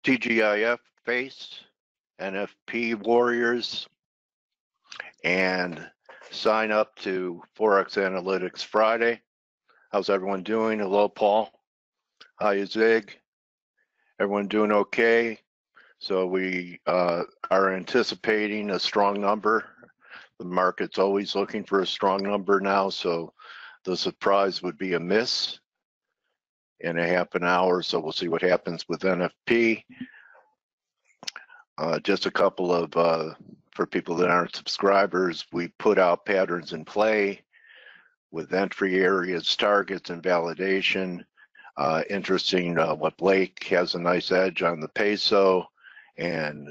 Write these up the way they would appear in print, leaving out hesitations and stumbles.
TGIF face, NFP warriors, and sign up to ForexAnalytix Friday. How's everyone doing? Hello, Paul. Hi, Zig. Everyone doing okay? So we are anticipating a strong number. The market's always looking for a strong number now, so the surprise would be a miss in a half an hour. So we'll see what happens with NFP. Just a couple of, for people that aren't subscribers, we put out patterns in play with entry areas, targets, and validation. Interesting what Blake has a nice edge on the peso, and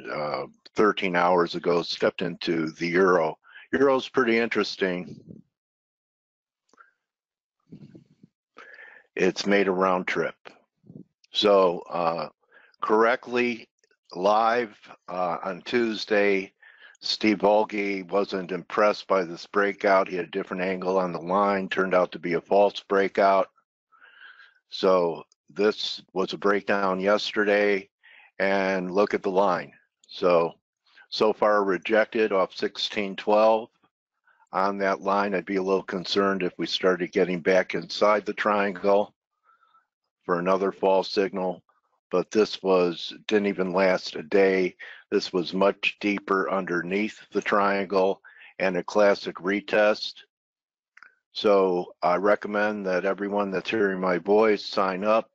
13 hours ago stepped into the euro. Euro's pretty interesting. It's made a round trip. So correctly live on Tuesday, Steve Volge wasn't impressed by this breakout. He had a different angle on the line, turned out to be a false breakout. So this was a breakdown yesterday, and look at the line. So far rejected off 1612. On that line, I'd be a little concerned if we started getting back inside the triangle for another false signal, but this didn't even last a day. This was much deeper underneath the triangle and a classic retest. So I recommend that everyone that's hearing my voice sign up.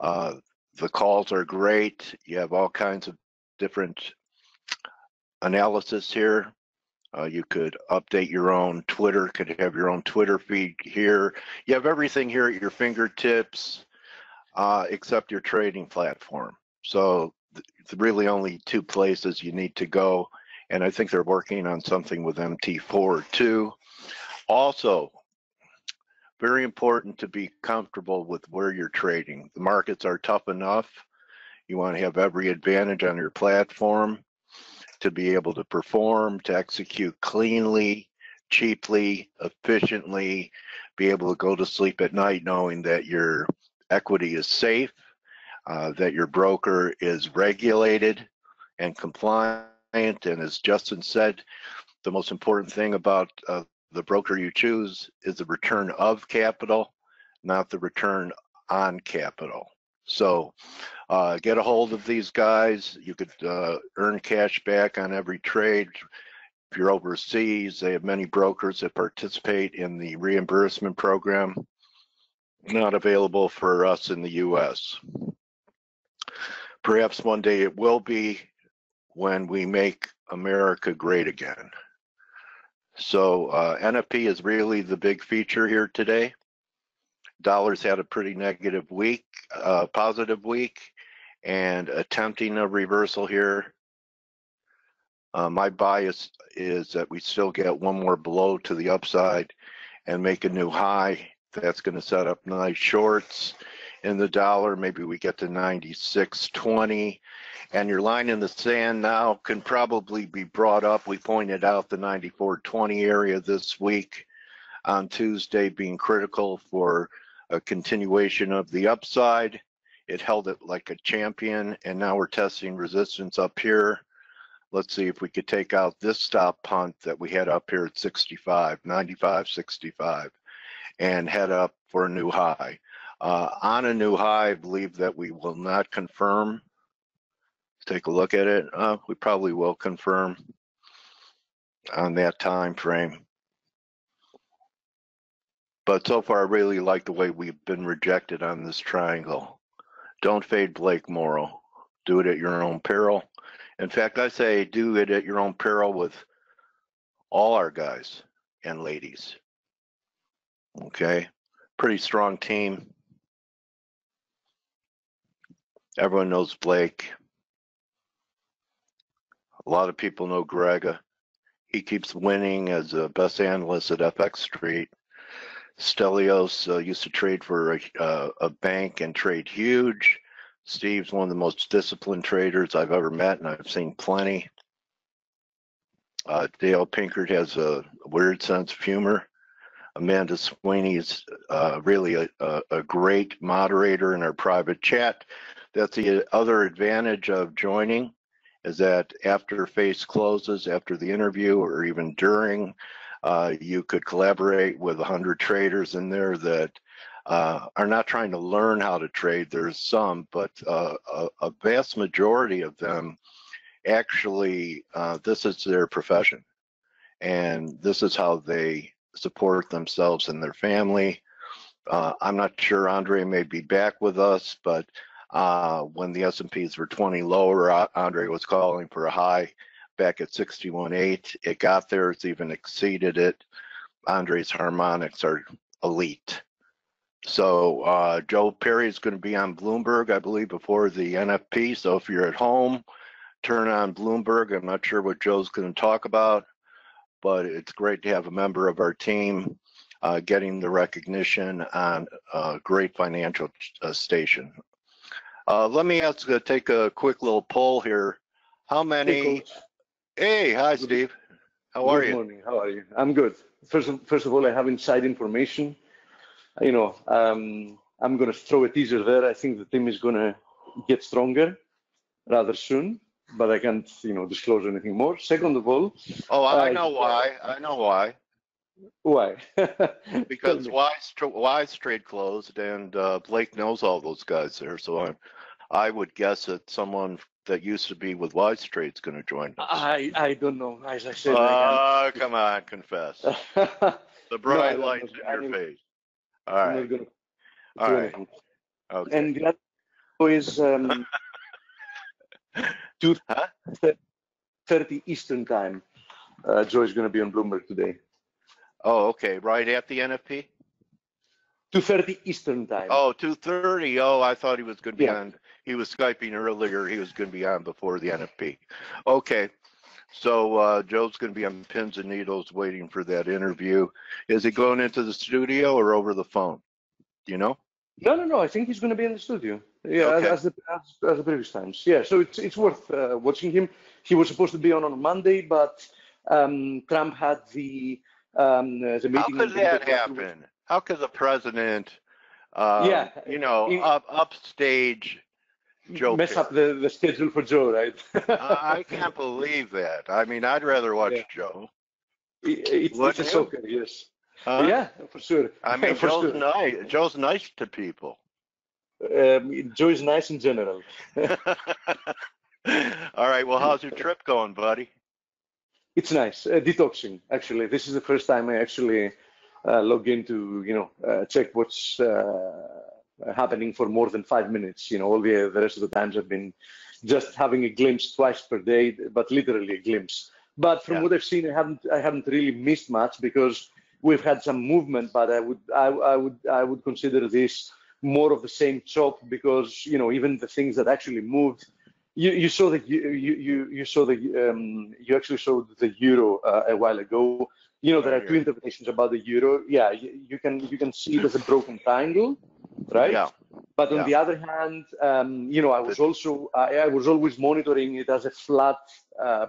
The calls are great. You have all kinds of different analysis here. You could update your own Twitter, could have your own Twitter feed here. You have everything here at your fingertips, except your trading platform. So it's really only two places you need to go. And I think they're working on something with MT4 too. Also, very important to be comfortable with where you're trading. The markets are tough enough. You want to have every advantage on your platform to be able to perform, to execute cleanly, cheaply, efficiently, be able to go to sleep at night knowing that your equity is safe, that your broker is regulated and compliant. And as Justin said, the most important thing about the broker you choose is the return of capital, not the return on capital. So get a hold of these guys. You could earn cash back on every trade. If you're overseas, they have many brokers that participate in the reimbursement program. Not available for us in the US. Perhaps one day it will be when we make America great again. So NFP is really the big feature here today. Dollars had a pretty negative week, positive week, and attempting a reversal here. My bias is that we still get one more blow to the upside and make a new high. That's going to set up nice shorts in the dollar. Maybe we get to 96.20. And your line in the sand now can probably be brought up. We pointed out the 94.20 area this week on Tuesday being critical for a continuation of the upside. It held it like a champion, and now we're testing resistance up here. Let's see if we could take out this stop punt that we had up here at 65, 95.65, and head up for a new high. On a new high, I believe that we will not confirm. Take a look at it. We probably will confirm on that time frame. But so far, I really like the way we've been rejected on this triangle. Don't fade Blake Morrow. Do it at your own peril. In fact, I say do it at your own peril with all our guys and ladies. Okay, pretty strong team. Everyone knows Blake. A lot of people know Grega. He keeps winning as the best analyst at FX Street. Stelios used to trade for a bank and trade huge. Steve's one of the most disciplined traders I've ever met, and I've seen plenty. Dale Pinkert has a weird sense of humor. Amanda Sweeney's really a great moderator in our private chat. That's the other advantage of joining, is that after face closes, after the interview, or even during, you could collaborate with 100 traders in there that are not trying to learn how to trade. There's some, but a vast majority of them actually, this is their profession, and this is how they support themselves and their family. I'm not sure Andre may be back with us, but when the S&Ps were 20 lower, Andre was calling for a high back at 61.8. It got there, it's even exceeded it. Andre's harmonics are elite. So Joe Perry is going to be on Bloomberg, I believe, before the NFP. So if you're at home, turn on Bloomberg. I'm not sure what Joe's going to talk about, but it's great to have a member of our team getting the recognition on a great financial station. Let me take a quick little poll here. How many? Hey, hi, Steve. How are you? Good morning. How are you? I'm good. First of all, I have inside information. You know, I'm going to throw a teaser there. I think the team is going to get stronger rather soon, but I can't, disclose anything more. Second of all, I know why. I know why. Why? Because Wise trade closed, and Blake knows all those guys there. So I would guess that someone that used to be with Wise Trade's going to join us. I don't know. As I said, come on, confess. The bright lights in your face. All right. All right. Okay. And the other is 2:30 Eastern time. Joe is going to be on Bloomberg today. Oh, okay. Right at the NFP? 2:30 Eastern time. Oh, 2:30. Oh, I thought he was going to be on. He was Skyping earlier. He was going to be on before the NFP. Okay. So Joe's going to be on pins and needles waiting for that interview. Is he going into the studio or over the phone? Do you know? No. I think he's going to be in the studio. Yeah, okay. as the previous times. Yeah, so it's worth watching him. He was supposed to be on Monday, but Trump had the meeting. How could that happen? How could the president, upstage Joe mess up the schedule for Joe, right? I can't believe that. I mean, I'd rather watch Joe. It's a soccer, yes. Yeah, for sure. I mean, Joe's nice to people. Joe is nice in general. All right. Well, how's your trip going, buddy? It's nice. Detoxing, actually. This is the first time I actually log in to, check what's happening for more than 5 minutes. All the rest of the times I've been just having a glimpse twice per day, but literally a glimpse. But from what I've seen, I haven't really missed much because we've had some movement. But I would consider this more of the same chop because even the things that actually moved. You saw that you actually showed the euro a while ago. There are two interpretations about the euro. Yeah, you can see it as a broken triangle, right? Yeah. But on the other hand, I was always monitoring it as a flat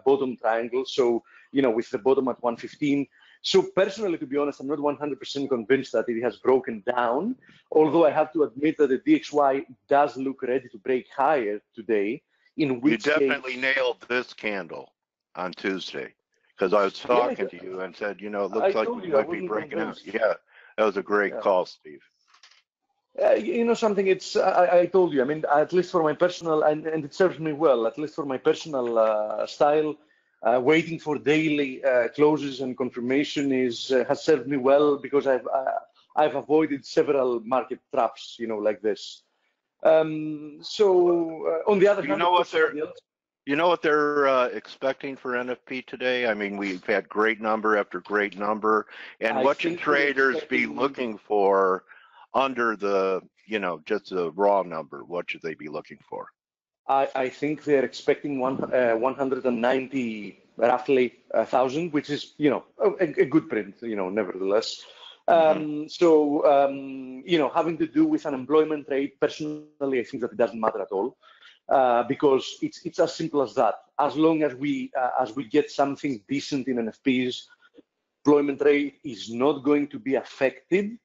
bottom triangle. So with the bottom at 115. So personally, to be honest, I'm not 100% convinced that it has broken down. Although I have to admit that the DXY does look ready to break higher today. In which you definitely nailed this candle on Tuesday, because I was talking to you and said, it looks like we might be breaking out. Yeah, that was a great call, Steve. Something, I told you, I mean, at least for my personal, and it serves me well, at least for my personal style, waiting for daily closes and confirmation has served me well because I've avoided several market traps, like this. So on the other hand, you know what they're expecting for NFP today? I mean, we've had great number after great number, and what should traders be looking for under the, just the raw number? What should they be looking for? I think they're expecting 190 roughly 1,000, which is a good print, nevertheless. So, having to do with unemployment rate, personally, I think that it doesn't matter at all because it's as simple as that. As long as we get something decent in NFPs, employment rate is not going to be affected.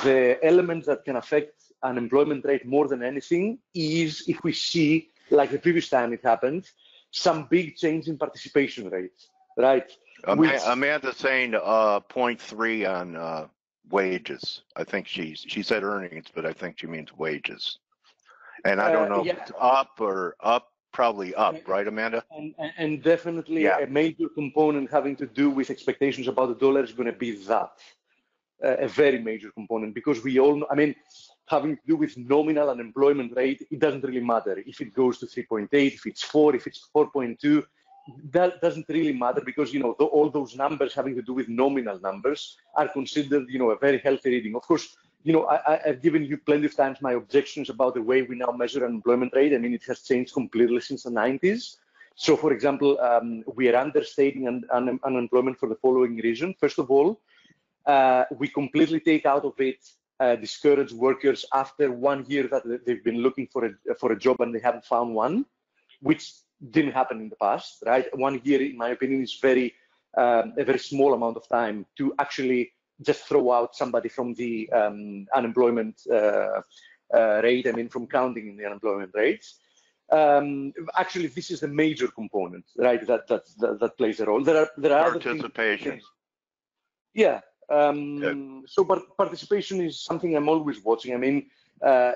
The elements that can affect unemployment rate more than anything is if we see, like the previous time it happened, some big change in participation rates, right? Amanda's saying 0.3 on wages. I think she said earnings, but I think she means wages. And I don't know if it's up or up, probably up, right, Amanda? And definitely a major component having to do with expectations about the dollar is going to be that. A very major component, because we all know, I mean, having to do with nominal unemployment rate, it doesn't really matter if it goes to 3.8, if it's 4, if it's 4.2, that doesn't really matter, because, you know, all those numbers having to do with nominal numbers are considered, you know, a very healthy reading. Of course, you know, I've given you plenty of times my objections about the way we now measure unemployment rate. I mean, it has changed completely since the 90s. So, for example, we are understating unemployment for the following reason. First of all, we completely take out of it discouraged workers after 1 year that they've been looking for a job and they haven't found one, which didn't happen in the past, right? 1 year, in my opinion, is a very small amount of time to actually just throw out somebody from the unemployment rate. I mean, from counting in the unemployment rates. Actually, this is the major component, right? That plays a role. There are other participation. Yeah. So participation is something I'm always watching. I mean,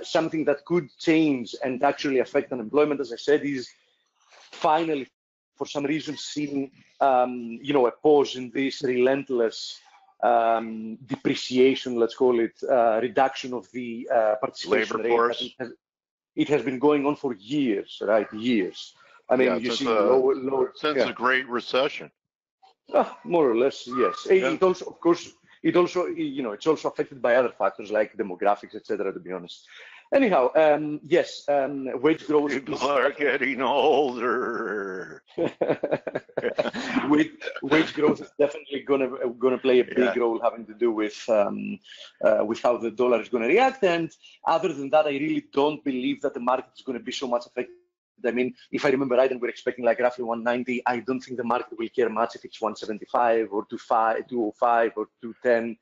something that could change and actually affect unemployment, as I said, is finally, for some reason, seeing you know, a pause in this relentless depreciation, let's call it, reduction of the participation labor rate. Force. It has been going on for years, right? Years. I mean, you see lower since the Great Recession. More or less, yes. It also, of course, you know, it's also affected by other factors like demographics, etc. To be honest. Anyhow, yes, wage growth. People are getting older. Wage growth is definitely gonna play a big role, having to do with how the dollar is going to react. And other than that, I really don't believe that the market is going to be so much affected. I mean, if I remember right, and we're expecting like roughly 190, I don't think the market will care much if it's 175 or 205 or 210.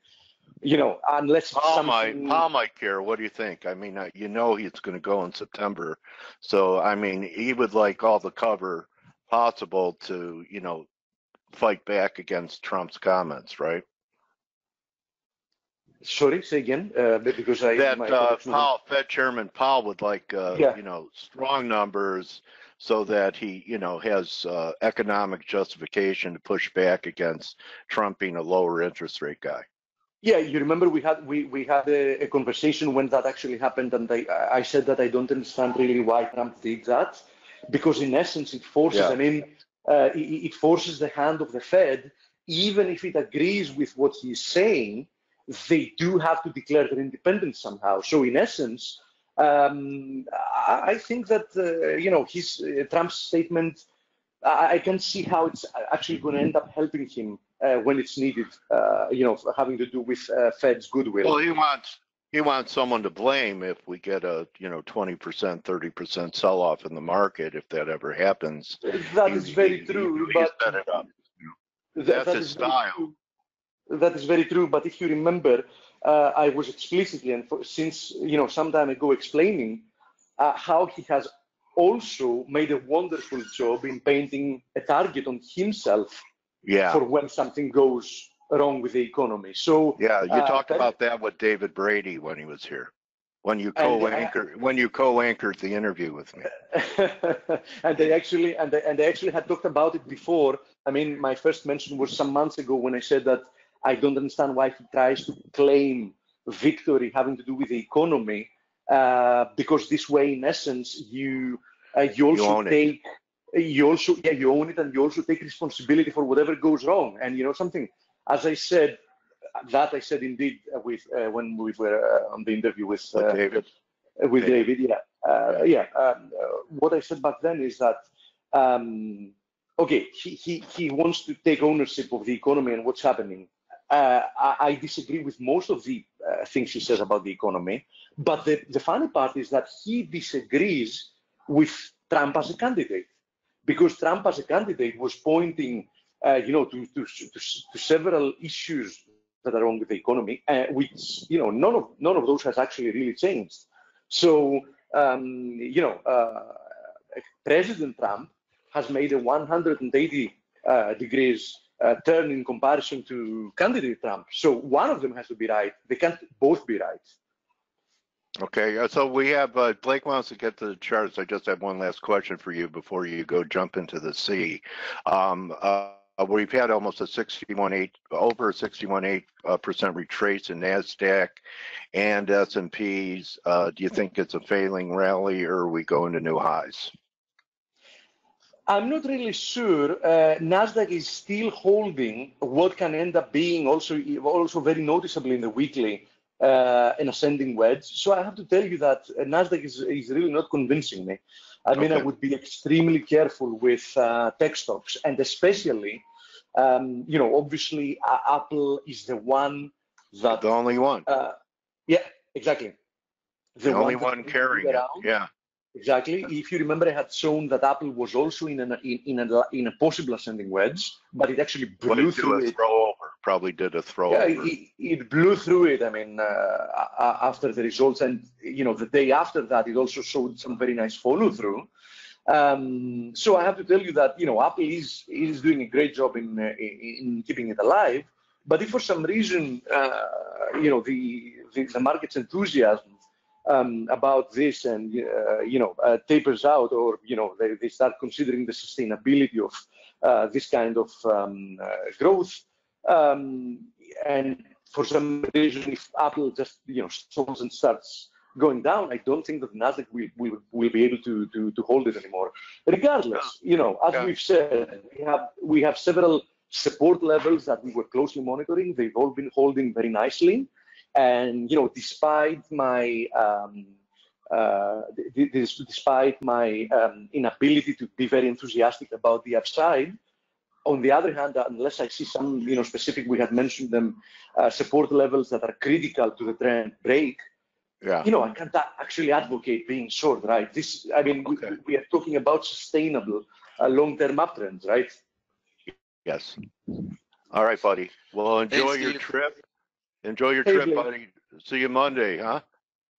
You know, unless Paul might care. What do you think? I mean, you know, it's going to go in September, so I mean, he would like all the cover possible to, you know, fight back against Trump's comments, right? Sorry, say again, because Fed Chairman Powell would like, you know, strong numbers so that he, you know, has economic justification to push back against Trump being a lower interest rate guy. Yeah, you remember we had a conversation when that actually happened, and I said that I don't understand really why Trump did that, because in essence it forces, I mean, it forces the hand of the Fed, even if it agrees with what he's saying, they do have to declare their independence somehow. So in essence, I think that you know, Trump's statement, I can see how it's actually going to end up helping him when it's needed. You know, having to do with Fed's goodwill. Well, he wants someone to blame if we get a, you know, 20%, 30% sell-off in the market, if that ever happens. That is very true. But set it up. That's his style. That is very true, but if you remember, I was explicitly, and since, you know, some time ago, explaining how he has also made a wonderful job in painting a target on himself for when something goes wrong with the economy. So yeah, you talked about that with David Brady when he was here, when you co-anchored the interview with me. and they actually had talked about it before. I mean, my first mention was some months ago when I said that I don't understand why he tries to claim victory having to do with the economy, because this way, in essence, you own it, and you also take responsibility for whatever goes wrong. And you know something, as I said, indeed when we were on the interview with David. What I said back then is that okay, he wants to take ownership of the economy and what's happening. I disagree with most of the things he says about the economy, but the funny part is that he disagrees with Trump as a candidate, because Trump as a candidate was pointing, you know, to several issues that are wrong with the economy, which, you know, none of those has actually really changed. So, President Trump has made a 180 degrees turn in comparison to candidate Trump. So one of them has to be right. They can't both be right. Okay, so we have Blake wants to get to the charts. I just have one last question for you before you go jump into the sea. We've had almost a 61.8% retrace in NASDAQ and S&Ps. Do you think it's a failing rally, or are we going to new highs? I'm not really sure. NASDAQ is still holding what can end up being also very noticeably in the weekly an ascending wedge. So I have to tell you that NASDAQ is really not convincing me. I mean, Okay. I would be extremely careful with tech stocks, and especially, obviously Apple is the one that... The only one. Yeah, exactly. The only one carrying it, yeah. Exactly. If you remember, I had shown that Apple was also in a possible ascending wedge, but it actually blew through it. Probably did a throw Yeah, over. it blew through it. I mean, after the results, and the day after that, it also showed some very nice follow through. So I have to tell you that Apple is doing a great job in keeping it alive. But if for some reason the market's enthusiasm about this and tapers out, or they start considering the sustainability of this kind of growth, and for some reason if Apple just stalls and starts going down, I don't think that Nasdaq will be able to hold it anymore. Regardless, as we've said, we have several support levels that we were closely monitoring. They've all been holding very nicely. And despite my inability to be very enthusiastic about the upside, on the other hand, unless I see some specific, we had mentioned them, support levels that are critical to the trend break, I can't actually advocate being short, right? We are talking about sustainable long-term uptrends, right? Yes. All right, buddy. Well, enjoy your trip. Enjoy your trip, buddy. See you Monday, huh?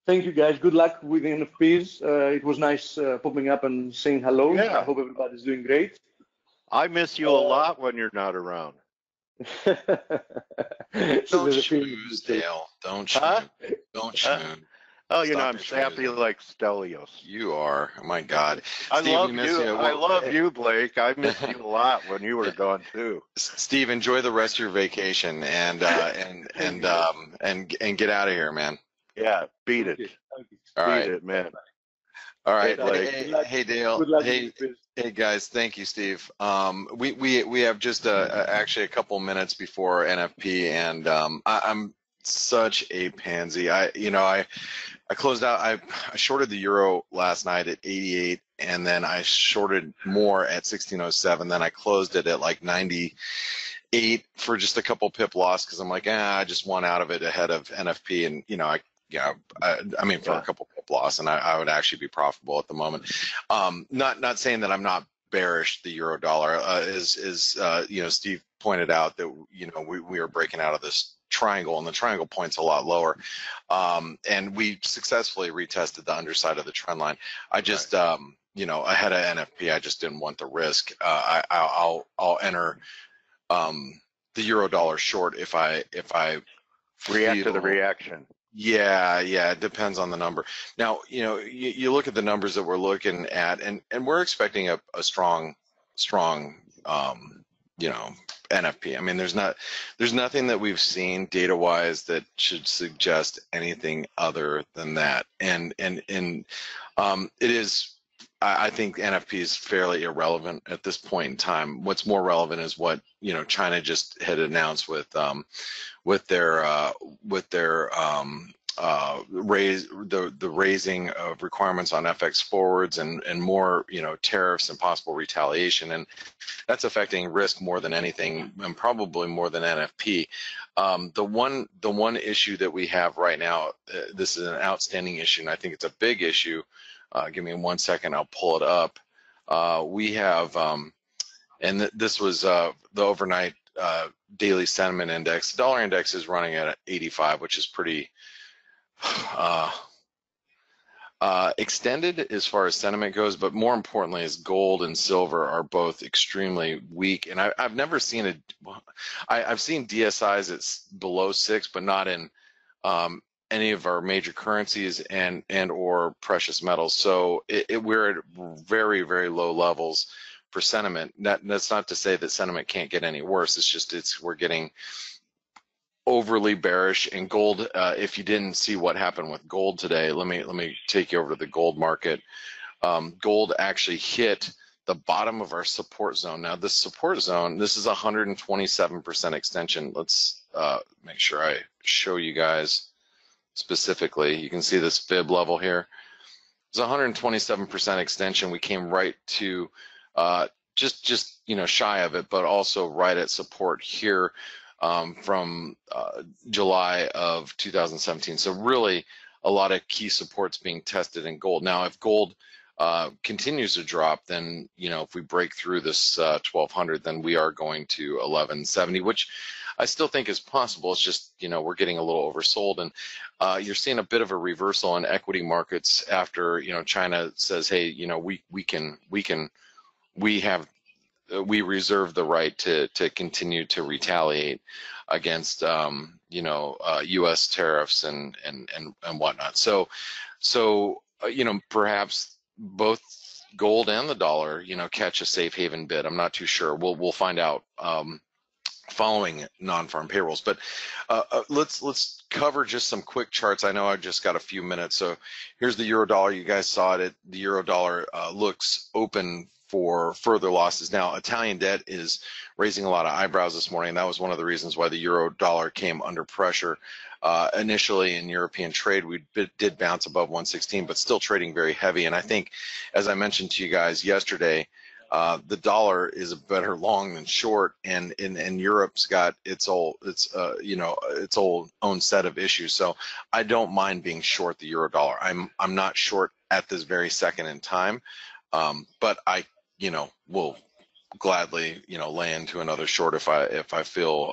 Thank you, guys. Good luck with the NFPs. It was nice popping up and saying hello. Yeah. I hope everybody's doing great. I miss you a lot when you're not around. Don't schmooze, Dale. Don't schmooze. Don't schmooze. Oh, I'm sappy like Stelios. You are. Oh, my God. I Steve, love you. I love you, Blake. I miss you a lot when you were gone too. Steve, enjoy the rest of your vacation and get out of here, man. Yeah, beat it. All right. Beat it, man. All right. Hey, hey Dale. Hey guys. Thank you, Steve. We have just actually a couple minutes before NFP, and I'm such a pansy. I closed out. I shorted the euro last night at 88, and then I shorted more at 1607. Then I closed it at like 98 for just a couple pip loss because I'm like, I just want out of it ahead of NFP, and for a couple pip loss, and I would actually be profitable at the moment. Not saying that I'm not bearish the euro dollar. Steve pointed out that we are breaking out of this triangle, and the triangle point's a lot lower, and we successfully retested the underside of the trend line. I just ahead of NFP, I just didn't want the risk. I'll enter the euro dollar short if I react to the reaction. Yeah, it depends on the number. Now, you look at the numbers that we're looking at, and we're expecting a strong NFP. I mean, there's nothing that we've seen data-wise that should suggest anything other than that. And it is, I think NFP is fairly irrelevant at this point in time. What's more relevant is what China just had announced with their raising of requirements on FX forwards and more tariffs and possible retaliation, and that's affecting risk more than anything, and probably more than NFP. The one issue that we have right now, this is an outstanding issue, and I think it's a big issue. Give me 1 second, I'll pull it up. We have, this was the overnight daily sentiment index. The dollar index is running at 85, which is pretty. extended as far as sentiment goes, but more importantly is gold and silver are both extremely weak. And I've never seen I've seen DSIs that's below 6, but not in any of our major currencies and or precious metals. So we're at very, very low levels for sentiment. That's not to say that sentiment can't get any worse. It's just we're getting overly bearish. And gold, if you didn't see what happened with gold today, let me take you over to the gold market. Gold actually hit the bottom of our support zone. Now this support zone, this is 127% extension. Let's make sure I show you guys specifically. You can see this fib level here. It's 127% extension. We came right to just shy of it, but also right at support here. From July of 2017. So really a lot of key supports being tested in gold. Now, if gold continues to drop, then, if we break through this 1200, then we are going to 1170, which I still think is possible. It's just, we're getting a little oversold, and you're seeing a bit of a reversal in equity markets after, China says, hey, we reserve the right to continue to retaliate against U.S. tariffs and whatnot. So perhaps both gold and the dollar catch a safe haven bid. I'm not too sure. We'll find out following non-farm payrolls. But let's cover just some quick charts. I know I've just got a few minutes. So here's the euro dollar. You guys saw it. The euro dollar looks open for further losses. Now, Italian debt is raising a lot of eyebrows this morning. That was one of the reasons why the euro dollar came under pressure. Initially in European trade, we did bounce above 116, but still trading very heavy. And I think, as I mentioned to you guys yesterday, the dollar is a better long than short, and Europe's got its own set of issues. So I don't mind being short the euro dollar. I'm not short at this very second in time, but I will gladly lay into another short if I feel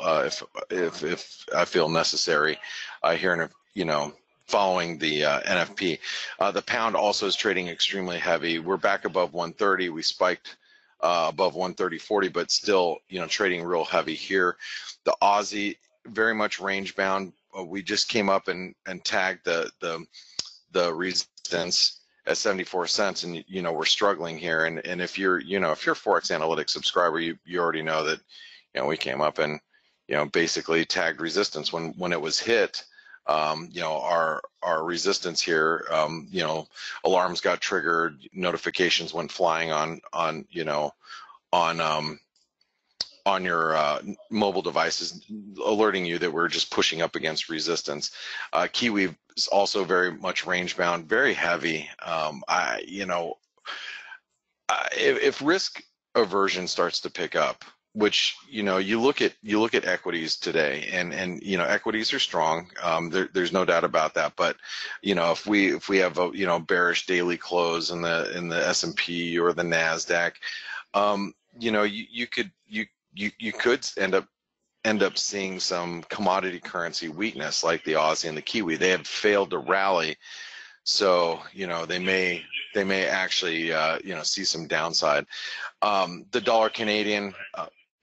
if I feel necessary here in following the NFP. The pound also is trading extremely heavy. We're back above 130. We spiked above 130.40, but still trading real heavy here. The Aussie very much range bound. We just came up and tagged the resistance at 74 cents, and we're struggling here. And if you're ForexAnalytix subscriber, you already know that we came up and basically tagged resistance when it was hit. Our resistance here, alarms got triggered, notifications went flying on your mobile devices, alerting you that we're just pushing up against resistance. Kiwi is also very much range bound, very heavy. If risk aversion starts to pick up, which you look at equities today, and equities are strong. There's no doubt about that. But if we have a bearish daily close in the S&P or the Nasdaq, you could end up seeing some commodity currency weakness like the Aussie and the Kiwi. They have failed to rally, so they may actually see some downside. The dollar Canadian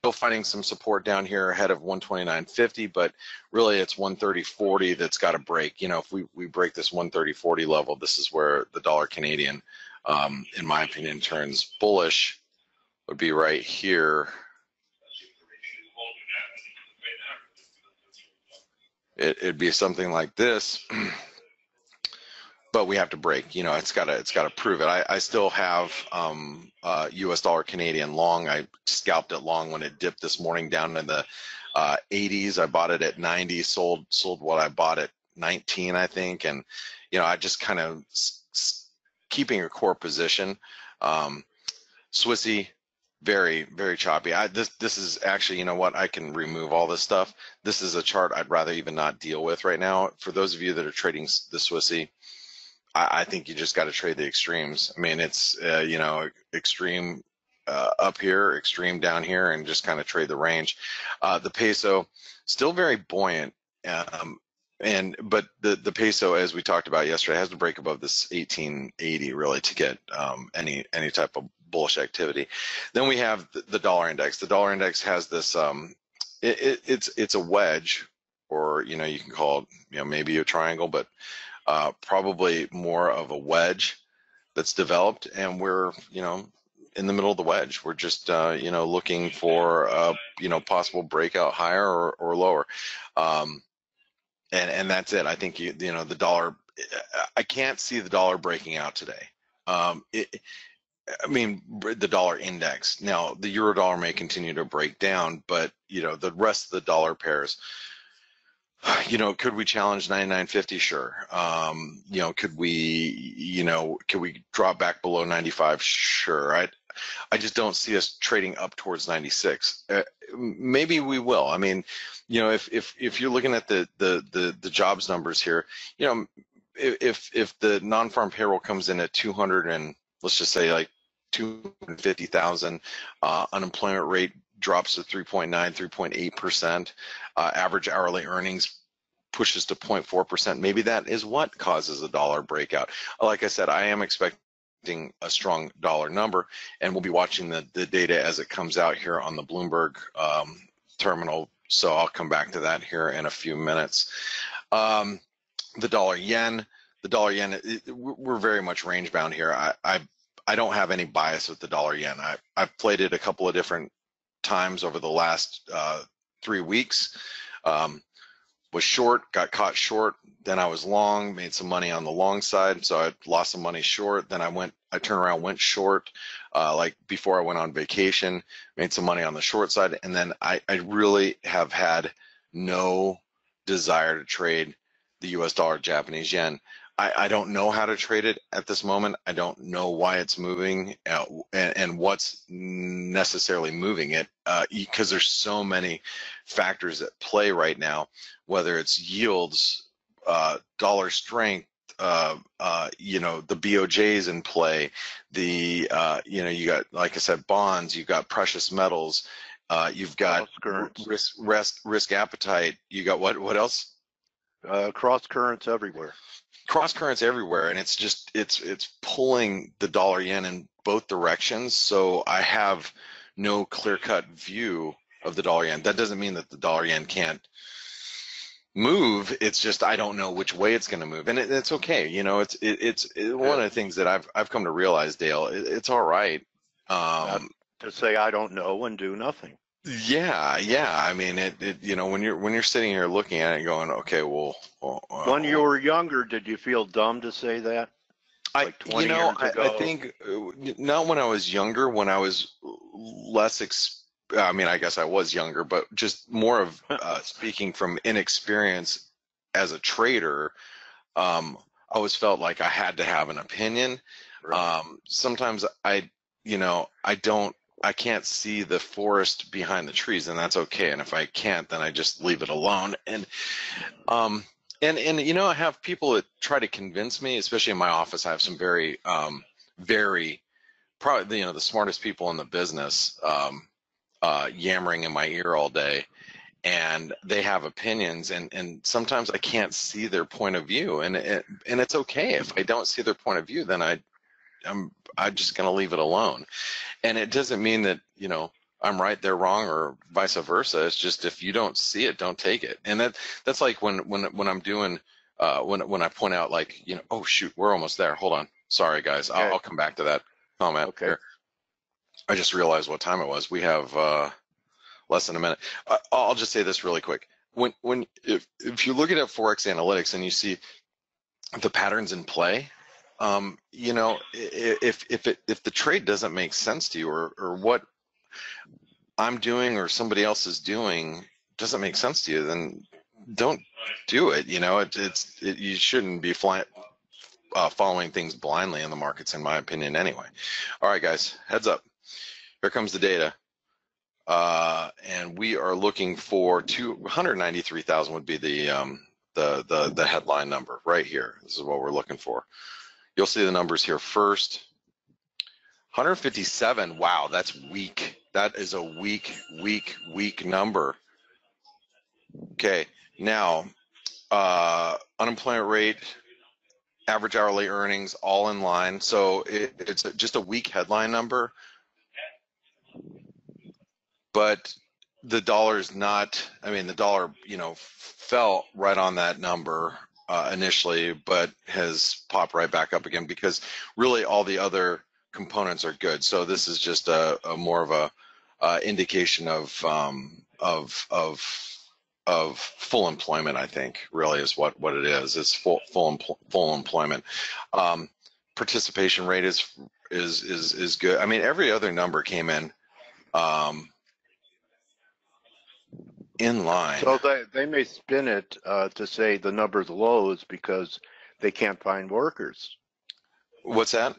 still finding some support down here ahead of 129.50, but really it's 130.40 that's got to break. If we break this 130.40 level, this is where the dollar Canadian, in my opinion, turns bullish. Would be right here. It'd be something like this, but we have to break. It's got to prove it. I still have U.S. dollar Canadian long. I scalped it long when it dipped this morning down in the 80s. I bought it at 90. Sold what I bought at 19, I think, and I just kind of keeping a core position. Swissy. Very, very choppy. This is actually, I can remove all this stuff. This is a chart I'd rather even not deal with right now. For those of you that are trading the Swissy, I think you just got to trade the extremes. I mean, it's extreme up here, extreme down here, and just kind of trade the range. The peso still very buoyant. but the peso, as we talked about yesterday, has to break above this 1880 really to get any type of bullish activity. Then we have the dollar index. The dollar index has this it's a wedge, or you can call it maybe a triangle, but probably more of a wedge that's developed, and we're in the middle of the wedge. We're just looking for possible breakout higher or lower, and that's it. I think the dollar. I can't see the dollar breaking out today. I mean, the dollar index. Now, the euro dollar may continue to break down, but the rest of the dollar pairs, could we challenge 99.50? Sure. Could we drop back below 95? Sure. I just don't see us trading up towards 96. Maybe we will. I mean, if you're looking at the jobs numbers here, if the non-farm payroll comes in at 200 and let's just say like 250,000, unemployment rate drops to 3.9, 3.8%, average hourly earnings pushes to 0.4%. Maybe that is what causes a dollar breakout. Like I said, I am expecting a strong dollar number, and we'll be watching the data as it comes out here on the Bloomberg terminal. So I'll come back to that here in a few minutes. The dollar yen, we're very much range bound here. I don't have any bias with the dollar yen. I've played it a couple of different times over the last 3 weeks. Was short, got caught short, then I was long, made some money on the long side, so I lost some money short. Then I turned around, went short, like before I went on vacation, made some money on the short side, and then I really have had no desire to trade the US dollar, Japanese yen. I don't know how to trade it at this moment. I don't know why it's moving and what's necessarily moving it, because there's so many factors at play right now, whether it's yields, dollar strength, the BOJ's in play, you got, like I said, bonds, you've got precious metals, you've got risk appetite, you got what else? Cross currents everywhere. Cross currents everywhere, and it's pulling the dollar yen in both directions. So I have no clear-cut view of the dollar yen. That doesn't mean that the dollar yen can't move. It's just I don't know which way it's going to move, and it's okay. It's one of the things that I've come to realize, Dale. It's all right to say I don't know and do nothing. Yeah. I mean, when you're sitting here looking at it and going, okay, well, when you were younger, did you feel dumb to say that? Like 20 years ago? I think not when I was younger. When I was less, I mean, I guess I was younger, but just more of speaking from inexperience as a trader. I always felt like I had to have an opinion. Right. Sometimes I can't see the forest behind the trees, and that's okay. And if I can't, then I just leave it alone. And I have people that try to convince me, especially in my office. I have some very probably the smartest people in the business yammering in my ear all day, and they have opinions, and sometimes I can't see their point of view, and it's okay if I don't see their point of view. Then I'm just going to leave it alone. And it doesn't mean that, I'm right, they're wrong, or vice versa. It's just if you don't see it, don't take it. And that's like when I'm doing, when I point out, like, oh, shoot, we're almost there. Hold on. Sorry, guys. Okay. I'll come back to that comment. Okay. Here. I just realized what time it was. We have less than a minute. I'll just say this really quick. If you're looking at ForexAnalytix and you see the patterns in play, if the trade doesn't make sense to you, or what I'm doing or somebody else is doing doesn't make sense to you, then don't do it. You shouldn't be following things blindly in the markets, in my opinion, anyway. All right, guys, heads up. Here comes the data. And we are looking for 293,000 would be the headline number right here. This is what we're looking for. You'll see the numbers here first. 157, wow, that's weak. That is a weak number. Okay, now unemployment rate, average hourly earnings, all in line. So it's just a weak headline number, but the dollar's not. I mean, the dollar, fell right on that number initially, but has popped right back up again because really all the other components are good. So this is just a more of a indication of full employment. I think really is what it is. It's full employment. Participation rate is good. I mean, every other number came in line. So they may spin it to say the number's low is because they can't find workers. What's that?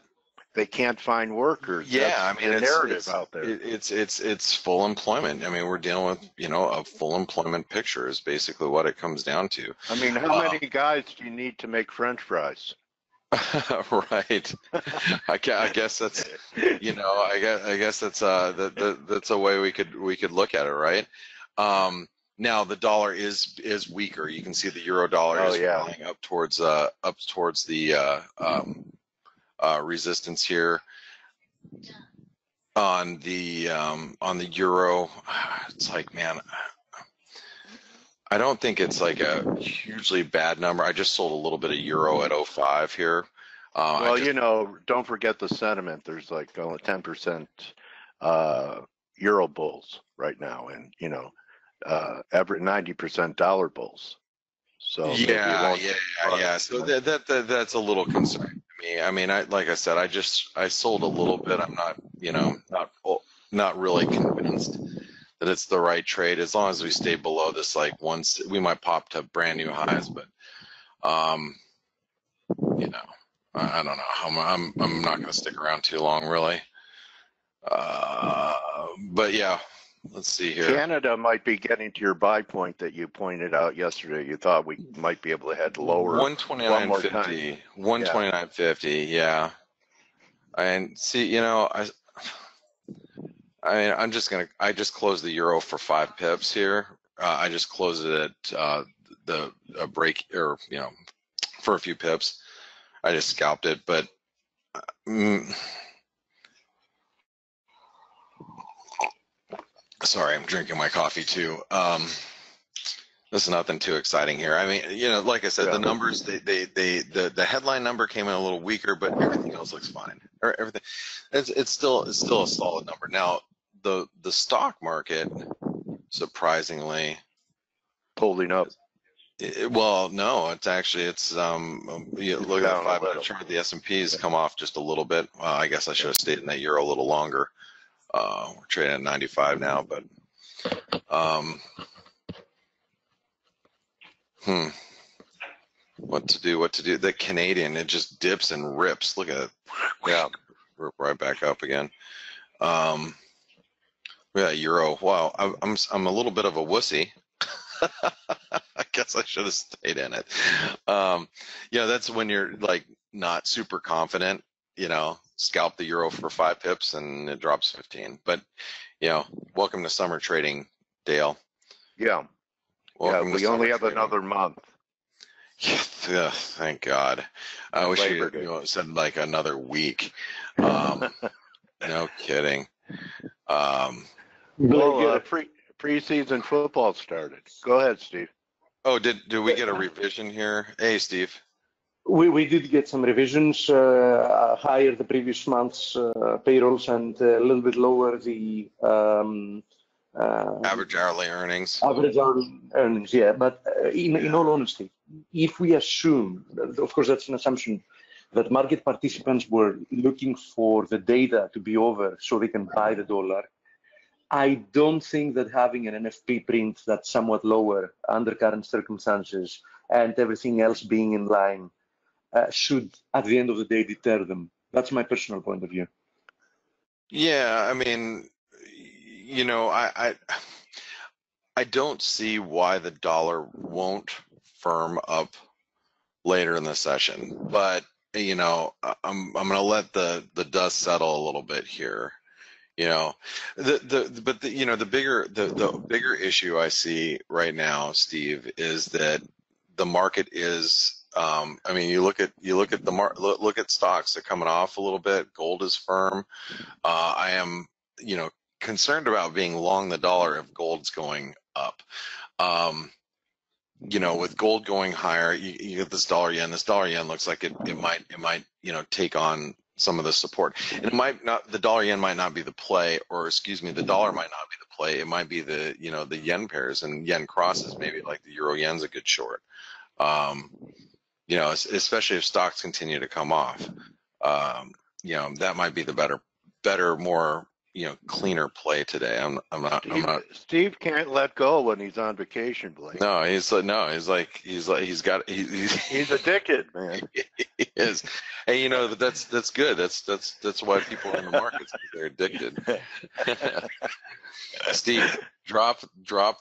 They can't find workers. Yeah, That's I mean, the narrative out there. It's full employment. I mean, we're dealing with a full employment picture is basically what it comes down to. I mean, how many guys do you need to make French fries? Right. I guess that's I guess that's that's a way we could look at it, right? Now the dollar is weaker. You can see the euro dollar is falling up towards the resistance here on the euro. It's like, man, I don't think it's like a hugely bad number. I just sold a little bit of euro at 05 here. Well, don't forget the sentiment. There's like only 10% euro bulls right now, and every 90% dollar bulls. So yeah. So that's a little concerning to me. I mean, like I said, I sold a little bit. I'm not not really convinced that it's the right trade. As long as we stay below this, like once we might pop to brand new highs, but I don't know. I'm not going to stick around too long, really. But yeah, let's see here. Canada might be getting to your buy point that you pointed out yesterday. You thought we might be able to head lower. 129.50. 129.50. Yeah. And see, I just closed the euro for 5 pips here. I just closed it at the break, or for a few pips. I just scalped it, but sorry, I'm drinking my coffee too. This is nothing too exciting here. I mean, like I said, the numbers, the headline number came in a little weaker, but everything else looks fine. Everything, it's still a solid number. Now, the stock market, surprisingly, holding up. Well, no, it's actually you look at that 5-minute chart. The S&P has come off just a little bit. I guess I should have stayed in that euro a little longer. We're trading at 95 now, but what to do? The Canadian, it just dips and rips. Look at it. Yeah, rip right back up again. Yeah, euro. Wow, I'm a little bit of a wussy. I guess I should have stayed in it. That's when you're like not super confident, scalp the euro for 5 pips and it drops 15. But, welcome to summer trading, Dale. Yeah. We only have another month. Yeah, thank God. I wish you said like another week. No kidding. Preseason football started. Go ahead, Steve. Oh, did we get a revision here? Hey, Steve. We did get some revisions, higher the previous month's payrolls and a little bit lower the average hourly earnings. Average hourly earnings, yeah. But in all honesty, if we assume, of course that's an assumption, that market participants were looking for the data to be over so they can buy the dollar, I don't think that having an NFP print that's somewhat lower under current circumstances and everything else being in line should, at the end of the day, deter them. That's my personal point of view. Yeah, I mean, I don't see why the dollar won't firm up later in the session, but I'm going to let the dust settle a little bit here. The bigger issue I see right now, Steve, is that the market is. I mean, you look at look at stocks. They're coming off a little bit. Gold is firm. I am, concerned about being long the dollar if gold's going up. With gold going higher, you get this dollar yen. This dollar yen looks like it might take on some of the support. And it might not. The dollar yen might not be the play, or excuse me, the dollar might not be the play. It might be the the yen pairs and yen crosses. Maybe like the euro yen's a good short. Especially if stocks continue to come off. That might be the better, more cleaner play today. I'm not. Steve can't let go when he's on vacation, Blake. No, he's addicted, man. He is. And but that's good. That's why people are in the markets, because they're addicted. Steve, drop the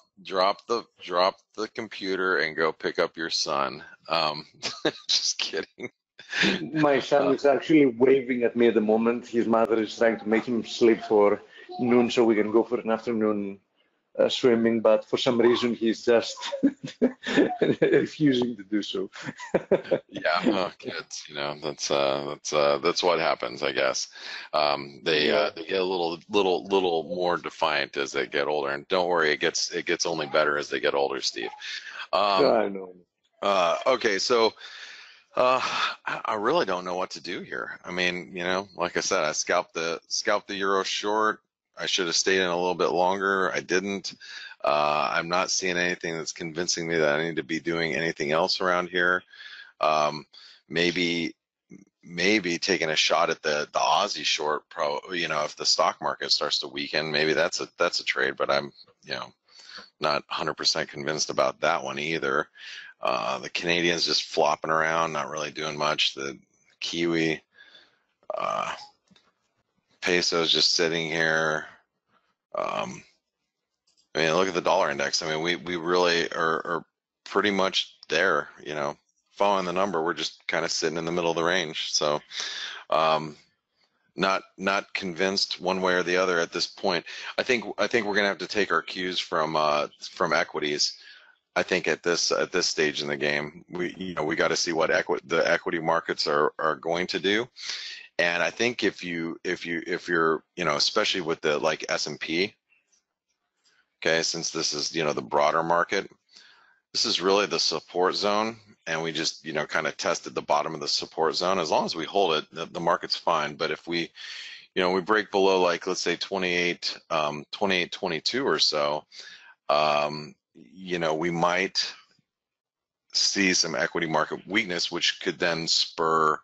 computer and go pick up your son. Just kidding. My son is actually waving at me at the moment. His mother is trying to make him sleep for noon so we can go for an afternoon swimming, but for some reason he's just refusing to do so. Yeah, kids, that's what happens, I guess. They get a little more defiant as they get older, and don't worry, it gets only better as they get older, Steve. I know. Okay, so I really don't know what to do here. I mean, like I said, I scalped the euro short. I should have stayed in a little bit longer. I didn't. I'm not seeing anything that's convincing me that I need to be doing anything else around here. Maybe taking a shot at the Aussie short, if the stock market starts to weaken, maybe that's a trade. But I'm not 100% convinced about that one either. The Canadian's just flopping around, not really doing much. The Kiwi peso's just sitting here. Look at the dollar index. I mean, we really are pretty much there, following the number. We're just kind of sitting in the middle of the range. So not convinced one way or the other at this point. I think we're gonna have to take our cues from equities. I think at this stage in the game, we got to see what the equity markets are going to do. And I think if you're especially with the like S&P, okay, since this is the broader market, this is really the support zone, and we just kind of tested the bottom of the support zone. As long as we hold it, the market's fine. But if we we break below, like, let's say 28.22 or so, we might see some equity market weakness, which could then spur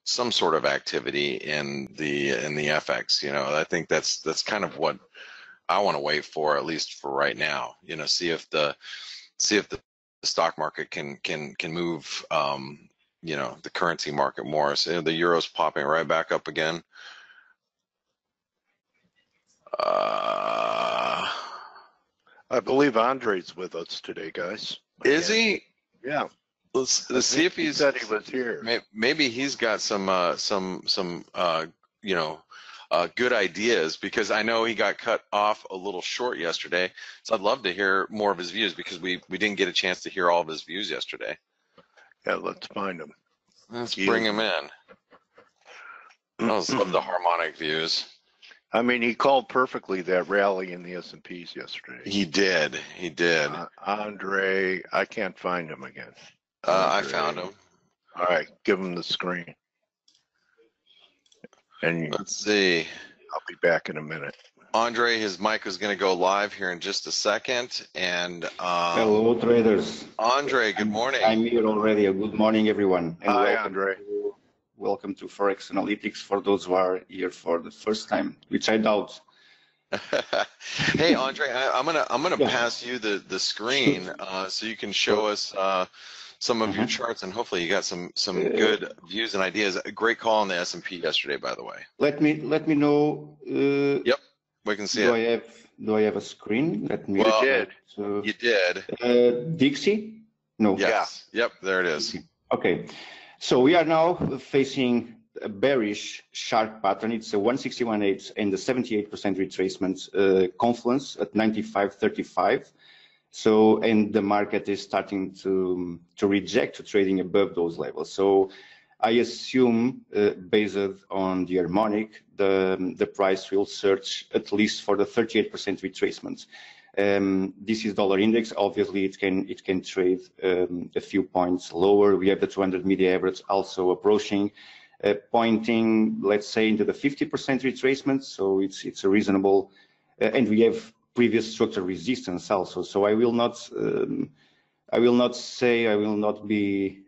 some sort of activity in the FX. I think that's kind of what I want to wait for, at least for right now. See if the stock market can move the currency market more. So the euro's popping right back up again. I believe Andre's with us today, guys. Is he? Yeah. Let's see if he said he was here. Maybe he's got some good ideas, because I know he got cut off a little short yesterday. So I'd love to hear more of his views, because we didn't get a chance to hear all of his views yesterday. Yeah, let's find him. Let's bring him in. Those love the harmonic views. I mean, he called perfectly that rally in the S&Ps yesterday. He did. Andre, I can't find him again. I found him. All right, give him the screen. And let's see. I'll be back in a minute. Andre, his mic is going to go live here in just a second. And hello, traders. Andre, good morning. I'm here already. Good morning, everyone. And hi, Andre. Welcome to ForexAnalytix for those who are here for the first time, which I doubt. Hey, Andre, I'm gonna pass you the screen so you can show us some of your charts, and hopefully you got some good views and ideas. A great call on the S&P yesterday, by the way. Let me know. Yep, we can see it. Do I have a screen? Let me. Well, you did. Dixie? No. Yes. Yeah. Yep. There it is. Okay. So we are now facing a bearish sharp pattern. It's a 161.8 and the 78% retracement confluence at 95.35. So, and the market is starting to reject trading above those levels. So I assume, based on the harmonic, the price will search at least for the 38% retracement. This is dollar index. Obviously, it can trade a few points lower. We have the 200 media average also approaching, pointing, let's say, into the 50% retracement. So it's a reasonable, and we have previous structural resistance also. So I will not say I will not be.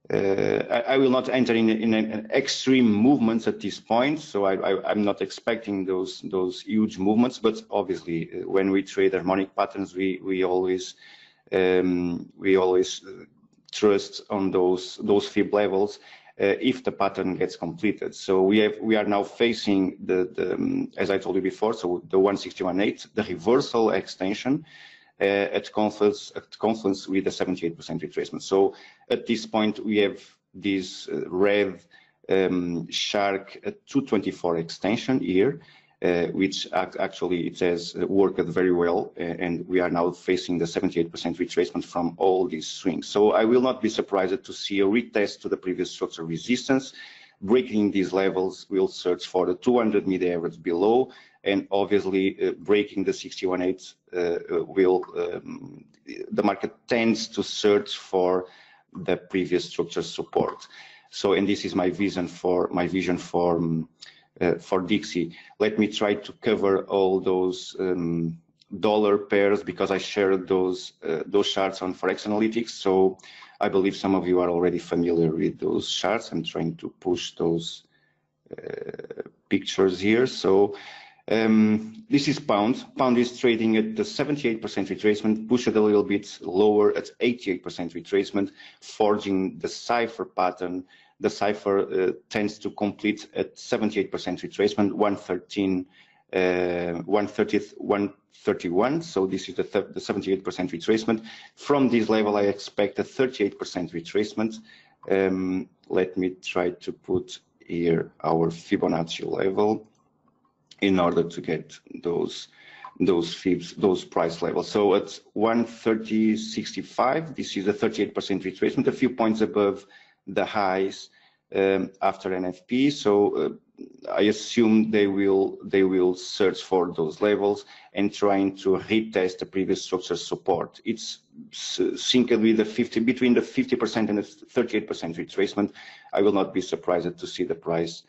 I will not enter in an extreme movements at this point, so I'm not expecting those huge movements. But obviously, when we trade harmonic patterns, we always trust on those fib levels if the pattern gets completed. So we are now facing the as I told you before, so the 161.8, the reversal extension. At confluence with the 78% retracement. So at this point we have this red shark at 224 extension here, which actually it has worked very well, and we are now facing the 78% retracement from all these swings. So I will not be surprised to see a retest to the previous structural resistance. Breaking these levels, we'll search for the 200 media average below, and obviously breaking the 61.8 the market tends to search for the previous structure support. So, and this is my vision for Dixie. Let me try to cover all those dollar pairs because I shared those charts on ForexAnalytix. So I believe some of you are already familiar with those charts. I'm trying to push those pictures here. So this is pound. Pound is trading at the 78% retracement, push it a little bit lower at 88% retracement, forging the cipher pattern. The cipher tends to complete at 78% retracement, 131. So this is the 78% retracement. From this level, I expect a 38% retracement. Let me try to put here our Fibonacci level in order to get those fibs, those price levels. So at 130.65, this is a 38% retracement, a few points above the highs after NFP. So I assume they will search for those levels and trying to retest the previous structure support. It's synced with the between the 50% and the 38% retracement. I will not be surprised to see the price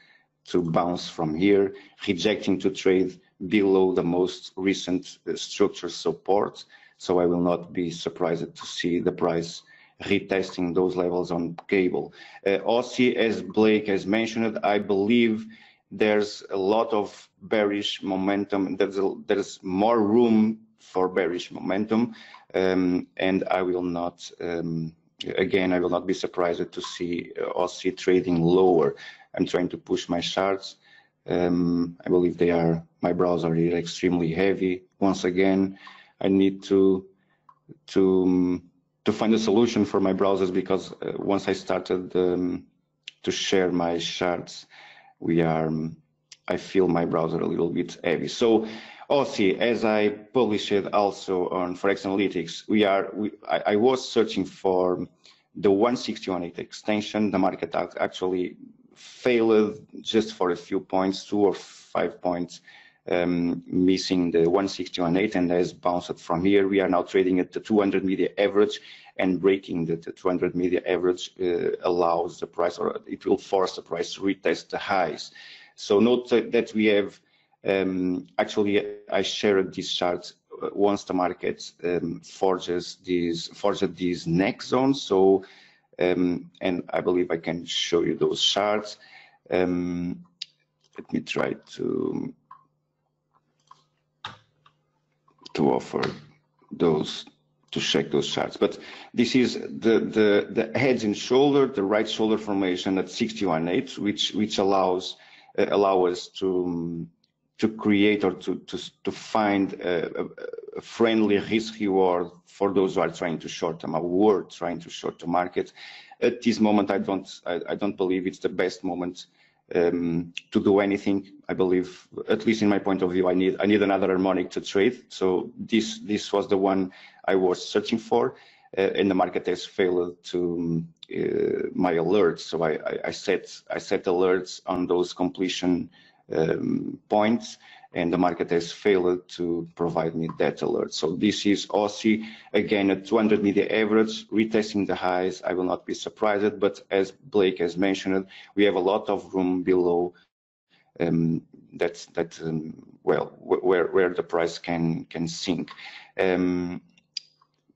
to bounce from here, rejecting to trade below the most recent structure support. So I will not be surprised to see the price retesting those levels on cable. Aussie, as Blake has mentioned, I believe there's a lot of bearish momentum. There's more room for bearish momentum, and I will not, again, I will not be surprised to see Aussie trading lower. I'm trying to push my charts. I believe my browser is extremely heavy. Once again, I need to find a solution for my browsers because once I started to share my charts, I feel my browser a little bit heavy. So Aussie, as I published also on ForexAnalytix, I was searching for the 161.8 extension. The market actually failed just for a few points, 2 or 5 points, missing the 161.8 and has bounced from here. We are now trading at the 200 media average, and breaking the 200 media average allows the price, or it will force the price to retest the highs. So note that we have, actually I shared this chart once the market forges these next zones. So and I believe I can show you those charts. Let me try to offer those, to check those charts. But this is the heads and shoulder, the right shoulder formation at 61.8, which allows us to create or to find a friendly risk reward for those who are trying to short term, who are trying to short the market. At this moment, I don't believe it's the best moment to do anything. I believe, at least in my point of view, I need another harmonic to trade. So this was the one I was searching for, and the market has failed to my alerts. So I set alerts on those completion points, and the market has failed to provide me that alert. So this is Aussie, again, at 200 media average, retesting the highs. I will not be surprised, but as Blake has mentioned, we have a lot of room below well, where the price can sink.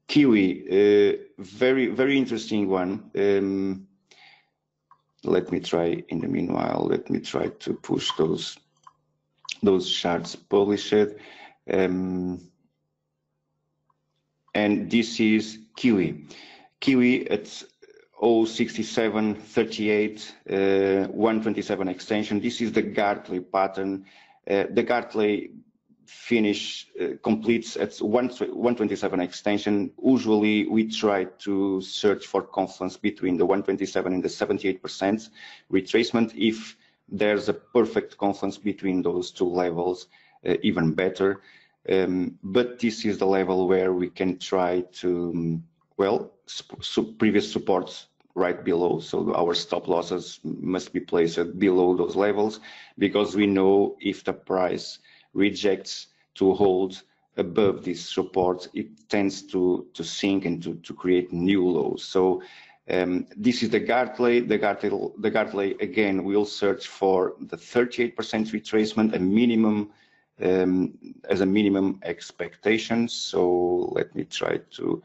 Kiwi, very interesting one. Let me try, in the meanwhile, let me try to push those charts published. And this is Kiwi. Kiwi at 0.6738, 127 extension. This is the Gartley pattern. The Gartley finish completes at 127 extension. Usually we try to search for confluence between the 127 and the 78% retracement. If there's a perfect confluence between those two levels, even better. But this is the level where we can try to, well, previous supports right below. So our stop losses must be placed below those levels, because we know if the price rejects to hold above this support, it tends to sink and to create new lows. So this is the Gartley. The Gartley again will search for the 38% retracement, a minimum as a minimum expectation. So let me try to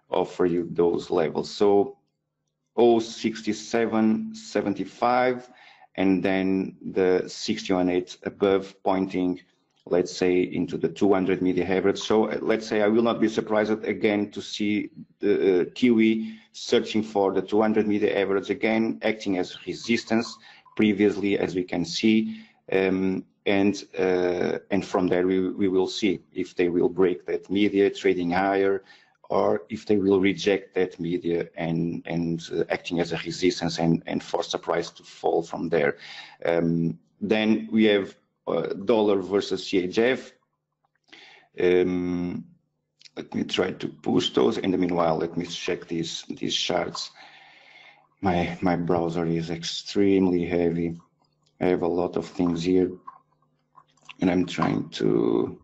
offer you those levels. So 0.6775, and then the 60-1/8 above, pointing, let's say, into the 200 media average. So let's say I will not be surprised again to see the Kiwi searching for the 200 media average again, acting as resistance previously, as we can see, and from there we will see if they will break that media, trading higher, or if they will reject that media and acting as a resistance and force the price to fall from there. Then we have dollar versus CHF. Let me try to push those. In the meanwhile, let me check these charts. My browser is extremely heavy. I have a lot of things here, and I'm trying to.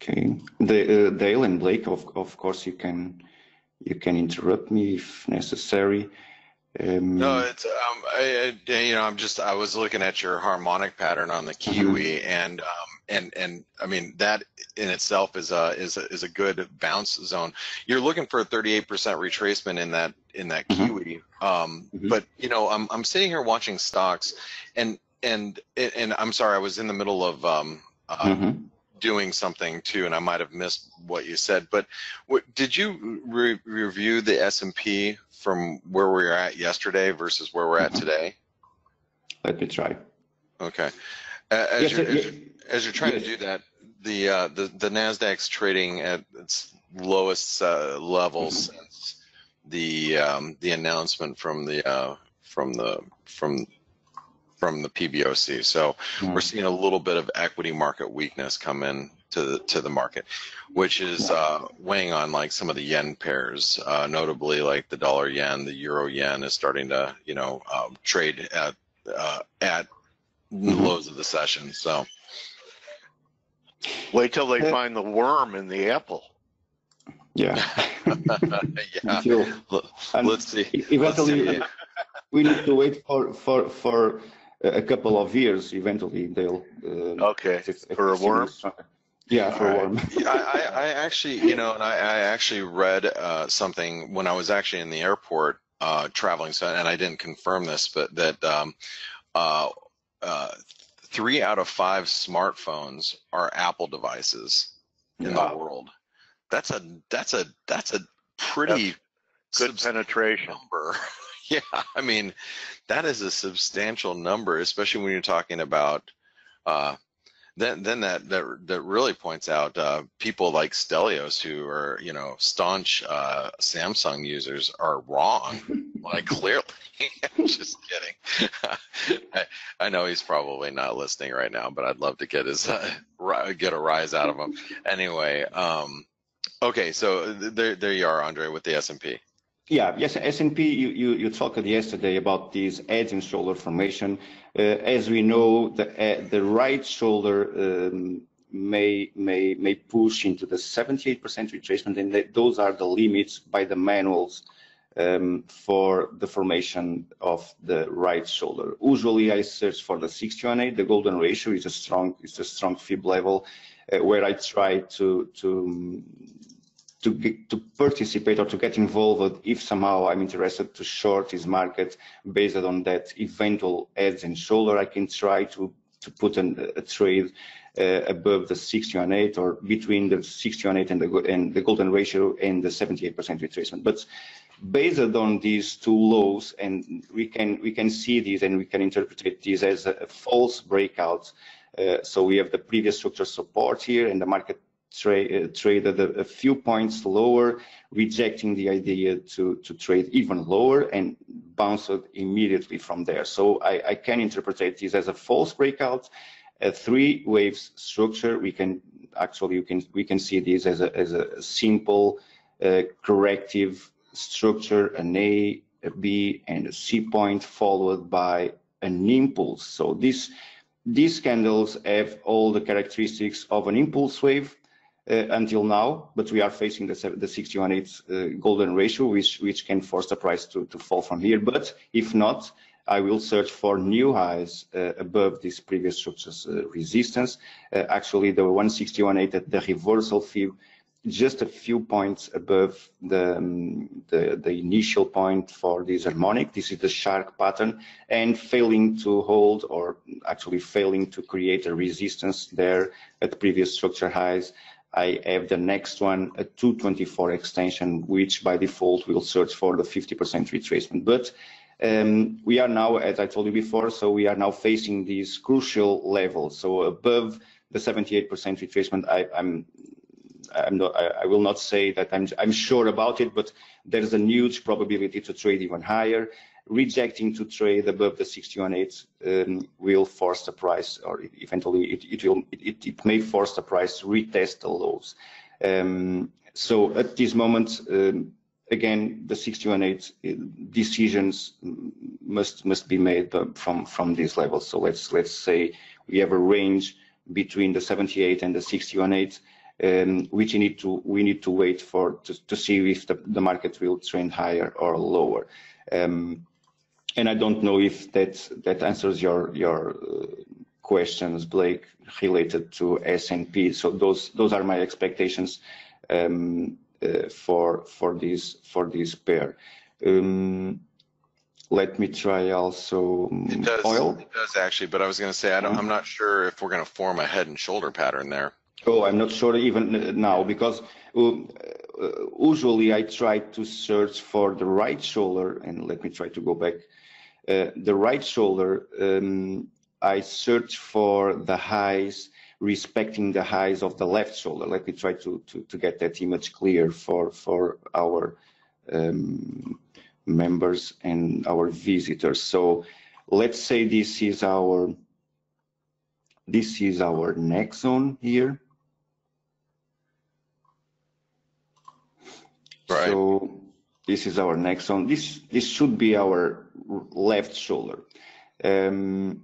Okay, Dale and Blake, of course, you can interrupt me if necessary. No, it's I was looking at your harmonic pattern on the Kiwi, and I mean that in itself is a good bounce zone. You're looking for a 38% retracement in that Kiwi, but I'm sitting here watching stocks, and I'm sorry, I was in the middle of doing something too, and I might have missed what you said, but did you review the S&P from where we were at yesterday versus where we're at today? Let me try. Okay. As you're trying to do that, the Nasdaq's trading at its lowest level since the announcement from the PBOC. So we're seeing a little bit of equity market weakness come in to the market, which is weighing on like some of the yen pairs, notably like the dollar yen, the euro yen is starting to trade at the lows of the session. So wait till they find the worm in the apple. Yeah. Yeah. Let's see. Eventually, we need to wait for a couple of years. Eventually, they'll. Okay. For a worm. Yeah, for a worm. I actually, and I actually read something when I was actually in the airport traveling, and I didn't confirm this, but that 3 out of 5 smartphones are Apple devices in the world. That's a pretty good penetration number. Yeah, I mean, that is a substantial number, especially when you're talking about then that really points out people like Stelios, who are, you know, staunch Samsung users, are wrong. Like, clearly. I'm just kidding. I know he's probably not listening right now, but I'd love to get his get a rise out of him. Anyway, okay, so there you are, Andre, with the S&P. Yeah, yes, S&P, you talked yesterday about this head and shoulder formation. As we know, the right shoulder may push into the 78% retracement, and those are the limits by the manuals for the formation of the right shoulder. Usually I search for the 60-1/8. The golden ratio is a strong fib level where I try to participate or to get involved if somehow I'm interested to short this market based on that eventual heads and shoulder. I can try to put a trade above the 60-1/8 or between the 60-1/8 and the golden ratio and the 78% retracement. But based on these two lows, and we can see these and we can interpret these as a false breakout. So we have the previous structure support here, and the market traded a few points lower, rejecting the idea to trade even lower and bounced immediately from there. So I can interpret this as a false breakout, a three waves structure. We can see this as a simple corrective structure, an A, a B, and a C point followed by an impulse. So these candles have all the characteristics of an impulse wave until now, but we are facing the 60-1/8 golden ratio, which can force the price to fall from here. But if not, I will search for new highs above this previous structure's resistance. Actually, the 160-1/8 at the reversal fib, just a few points above the initial point for this harmonic. This is the shark pattern, and failing to hold, or actually failing to create a resistance there at the previous structure highs, I have the next one, a 224 extension, which by default will search for the 50% retracement. But we are now, as I told you before, so we are now facing these crucial levels. So above the 78% retracement, I will not say that I'm sure about it, but there's a huge probability to trade even higher. Rejecting to trade above the 60-1/8 will force the price, or eventually it may force the price to retest the lows. So at this moment, again, the 60-1/8 decisions must be made from these levels. So let's say we have a range between the 78 and the 60-1/8. Which we need to wait for to see if the market will trend higher or lower. And I don't know if that answers your questions, Blake, related to S&P. So those are my expectations for this pair. Let me try also oil. It does actually, but I was going to say I'm not sure if we're going to form a head and shoulder pattern there. Oh, I'm not sure even now, because usually I try to search for the right shoulder, and let me try to go back. The right shoulder, I search for the highs respecting the highs of the left shoulder. Let me try to get that image clear for our members and our visitors. So let's say this is our next zone here. Right. So this is our next zone. This should be our left shoulder. And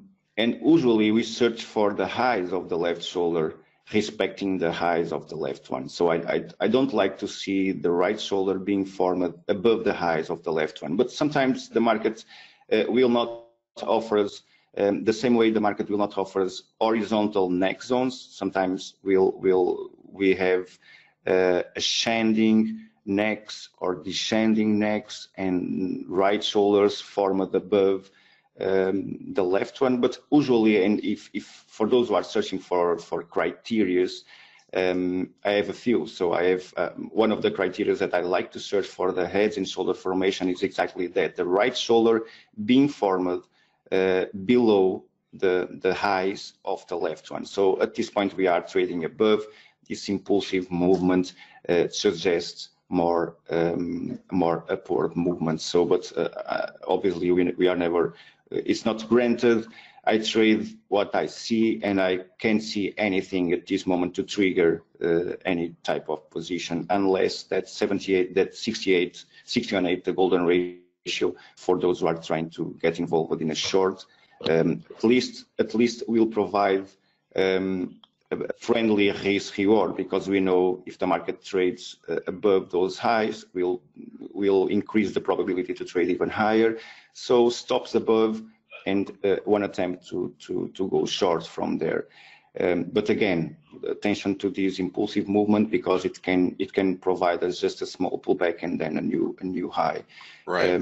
usually we search for the highs of the left shoulder respecting the highs of the left one. So I don't like to see the right shoulder being formed above the highs of the left one. But sometimes the market will not offer us the same way the market will not offer us horizontal neck zones. Sometimes we have ascending necks or descending necks, and right shoulders formed above the left one. But usually, and if for those who are searching for criteria, I have a few. So I have one of the criteria that I like to search for the heads and shoulder formation is exactly that: the right shoulder being formed below the highs of the left one. So at this point, we are trading above. This impulsive movement suggests more upward movement. So, but obviously we are never. It's not granted. I trade what I see, and I can't see anything at this moment to trigger any type of position unless that 68, that 68, 60-on-8, the golden ratio for those who are trying to get involved in a short. At least will provide a friendly risk reward, because we know if the market trades above those highs, we'll increase the probability to trade even higher. So stops above and one attempt to go short from there. But again, attention to this impulsive movement, because it can provide us just a small pullback and then a new high. Right.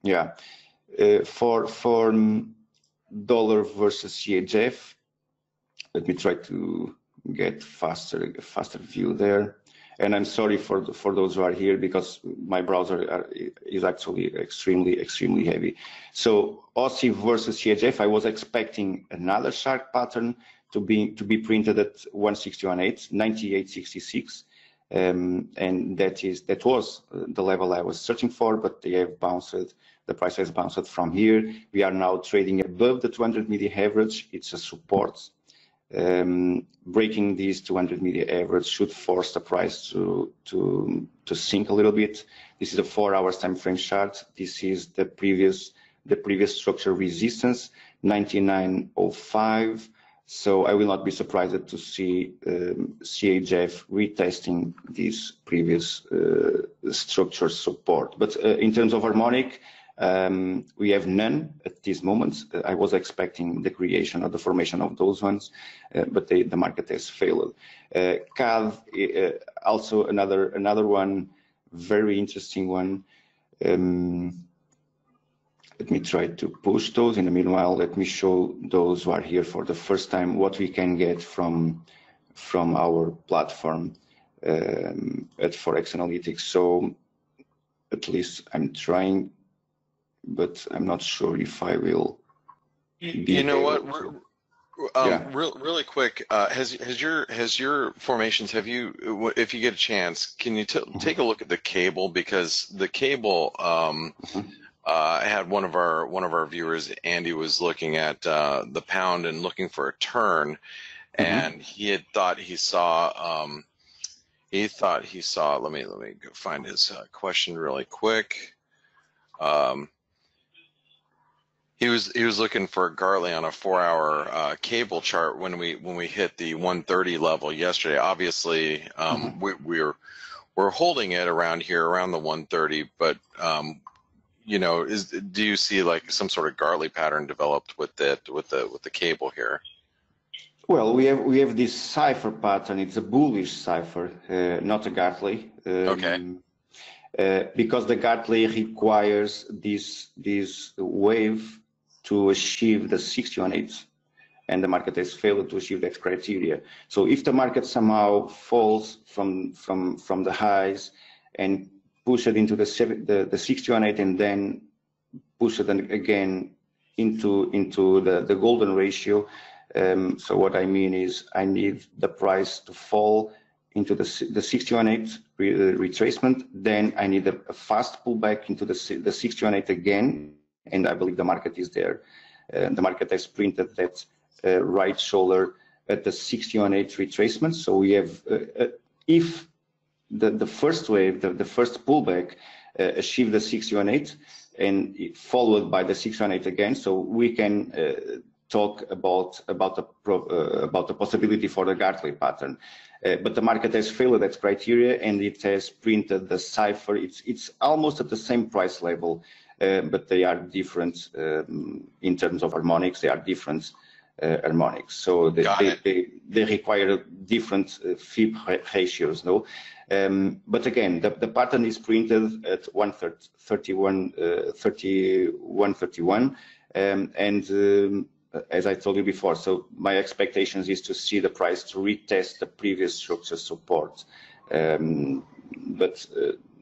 Yeah. For dollar versus CHF, let me try to get faster view there. And I'm sorry for those who are here, because my browser is actually extremely heavy. So Aussie versus CHF, I was expecting another sharp pattern to be printed at 160.18, 98.66, and that was the level I was searching for, but they have bounced. The price has bounced from here. We are now trading above the 200 media average. It's a support. Breaking these 200 media average should force the price to sink a little bit. This is a 4 hours time frame chart. This is the previous structure resistance, 99.05. So I will not be surprised to see CHF retesting this previous structure support. But in terms of harmonic, we have none at this moment. I was expecting the creation or the formation of those ones, but the market has failed. CAD, also another one, very interesting one. Let me try to push those. In the meanwhile, let me show those who are here for the first time what we can get from our platform at ForexAnalytix. So at least I'm trying, but I'm not sure if I will. You know what? Yeah. Really quick. Has your formations? Have you? If you get a chance, can you take a look at the cable, because the cable. I had one of our viewers, Andy, was looking at the pound and looking for a turn, and he had thought he saw. Let me go find his question really quick. He was looking for Gartley on a 4-hour cable chart when we hit the 130 level yesterday. Obviously, we're holding it around here, around the 130, but you know, do you see like some sort of Gartley pattern developed with the cable here? Well, we have this cipher pattern. It's a bullish cipher, not a Gartley. Okay. Because the Gartley requires this wave to achieve the 60-on-8, and the market has failed to achieve that criteria. So if the market somehow falls from the highs and push it into the 60-on-8 and then push it again into the golden ratio. So what I mean is I need the price to fall into the 60-on-8 retracement, then I need a fast pullback into the 60-on-8 again, and I believe the market is there. The market has printed that right shoulder at the 60-on-8 retracement. So we have, if the first wave, the first pullback, achieve the 60-on-8 and followed by the 60-on-8 again, so we can talk about the possibility for the Gartley pattern. But the market has failed that criteria, and it has printed the cipher. It's almost at the same price level, but they are different in terms of harmonics. They are different harmonics, so they require different fib ratios, no? But again, the pattern is printed at 31.31, and as I told you before, so my expectations is to see the price to retest the previous structure support, but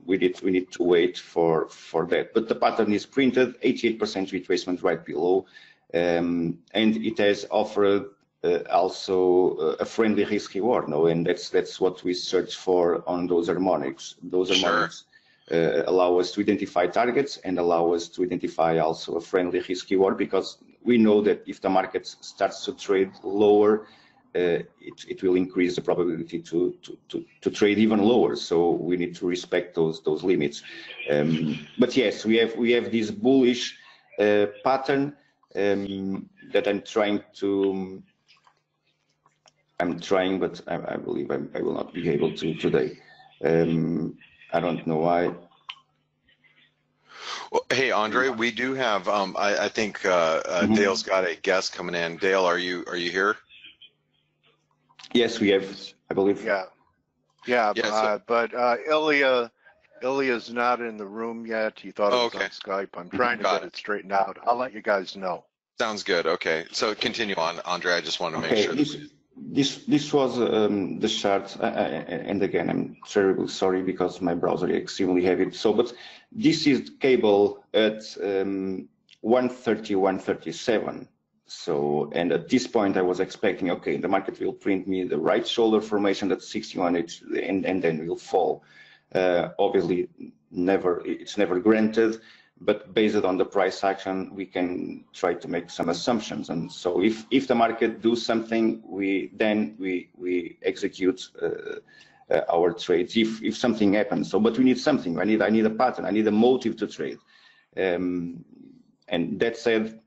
we need to wait for that. But the pattern is printed, 88% retracement right below. and it has offered also a friendly risk reward, no? And that's what we search for on those harmonics. Those harmonics allow us to identify targets and allow us to identify also a friendly risk reward, because we know that if the market starts to trade lower, it will increase the probability to trade even lower. So we need to respect those limits. But yes, we have this bullish pattern that I'm trying, but I believe I will not be able to today. I don't know why. Well, hey, Andre, we do have. I think Dale's got a guest coming in. Dale, are you here? Yes, we have. I believe. Yeah. But Ilya's not in the room yet. He thought it was on Skype. I'm trying to get it straightened out. I'll let you guys know. Sounds good. Okay, so continue on, Andre. I just want to make sure. This was the chart, and again, I'm terribly sorry because my browser is extremely heavy. So, but this is cable at 130, 137. So, and at this point, I was expecting, okay, the market will print me the right shoulder formation at 61, and then will fall. Obviously, it's never granted. But based on the price action, we can try to make some assumptions. And so if the market do something, we execute our trades if something happens. So, but we need something. I need a pattern. I need a motive to trade. And that said,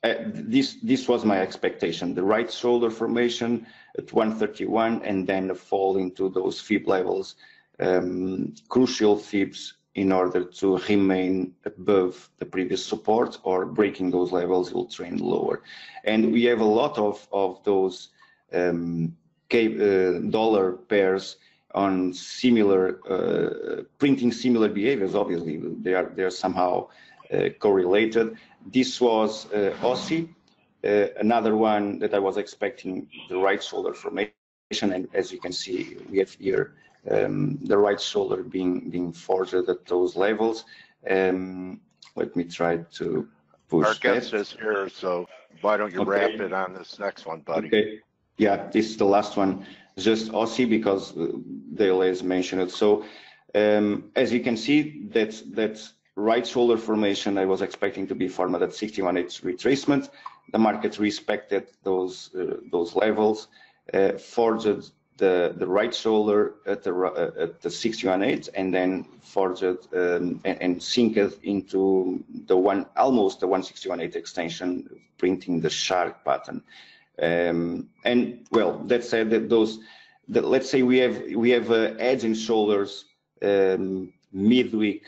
this was my expectation: the right shoulder formation at 131, and then a fall into those fib levels, crucial fibs, in order to remain above the previous support, or breaking those levels will trend lower. And we have a lot of those dollar pairs on similar printing similar behaviors. Obviously, they are somehow correlated. This was Aussie, another one that I was expecting the right shoulder formation, and as you can see, we have here the right shoulder being forged at those levels. Let me try to push. Our guest is here, so why don't you wrap it on this next one, buddy? Okay. Yeah, this is the last one, just Aussie, because Dale has mentioned it. So as you can see, that right shoulder formation I was expecting to be formed at 61.8 retracement. The market respected those levels, forged the right shoulder at the 61.8, and then forged and synced into almost the 161.8 extension, printing the shark pattern. And well, that said, that let's say we have heads and shoulders midweek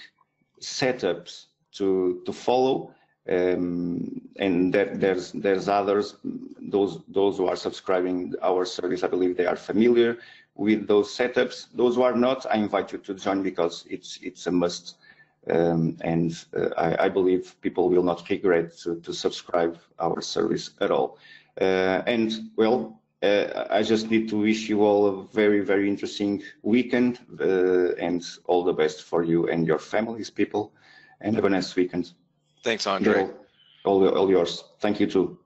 setups to follow, and there's others. Those who are subscribing our service, I believe they are familiar with those setups. Those who are not, I invite you to join, because it's a must, and I believe people will not regret to subscribe our service at all. And well, I just need to wish you all a very, very interesting weekend, and all the best for you and your families, people, and have a nice weekend. Thanks, Andre. All yours. Thank you too.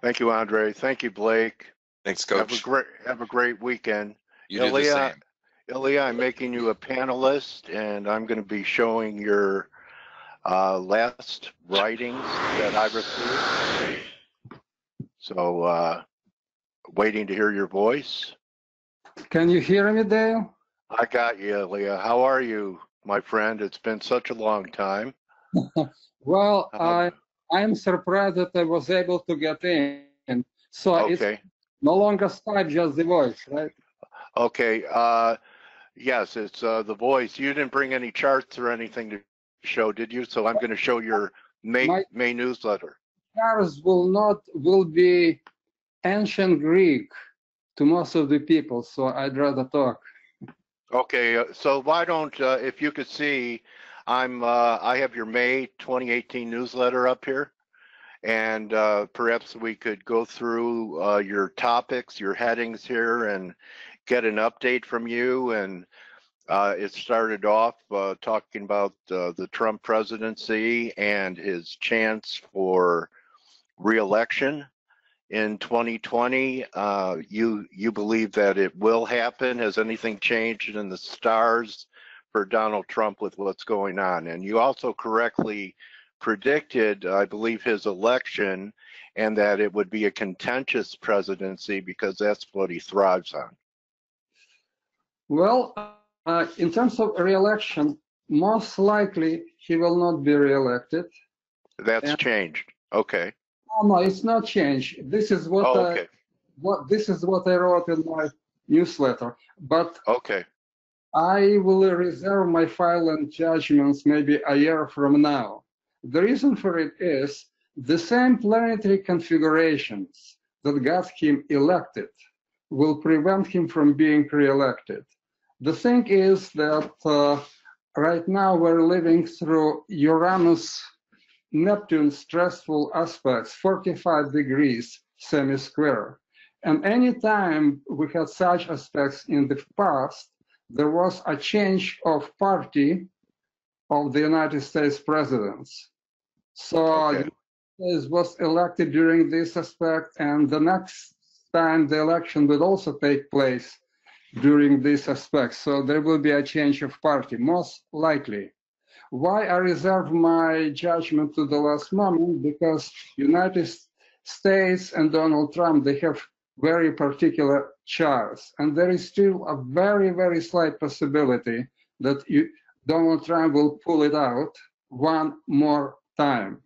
Thank you, Andre. Thank you, Blake. Thanks, Coach. Have a great weekend. You do the same. Ilya, I'm making you a panelist, and I'm going to be showing your last writings that I received. So, waiting to hear your voice. Can you hear me, Dale? I got you, Ilya. How are you, my friend? It's been such a long time. Well, I'm surprised that I was able to get in. So okay. It's no longer Skype, just the voice, right? Okay. Yes, it's the voice. You didn't bring any charts or anything to show, did you? So I'm going to show your May newsletter. Charts will be ancient Greek to most of the people, so I'd rather talk. Okay, so why don't if you could see, I have your May 2018 newsletter up here, and perhaps we could go through your topics, your headings here, and get an update from you. And it started off talking about the Trump presidency and his chance for re-election in 2020. You believe that it will happen? Has anything changed in the stars for Donald Trump with what's going on? And you also correctly predicted, I believe, his election, and that it would be a contentious presidency because that's what he thrives on. Well, in terms of re-election, most likely he will not be re-elected. That's changed. Okay. No, it's not changed. This is what okay. This is what I wrote in my newsletter. But okay. I will reserve my final judgments maybe a year from now. The reason for it is the same planetary configurations that got him elected will prevent him from being re-elected. The thing is that right now we're living through Uranus-Neptune stressful aspects, 45 degrees semi-square. And anytime we had such aspects in the past, there was a change of party of the United States presidents. So Okay. was elected during this aspect, and the next time the election will also take place during this aspect. So there will be a change of party, most likely. Why I reserve my judgment to the last moment? Because United States and Donald Trump, they have very particular charts, and there is still a very, very slight possibility that Donald Trump will pull it out one more time.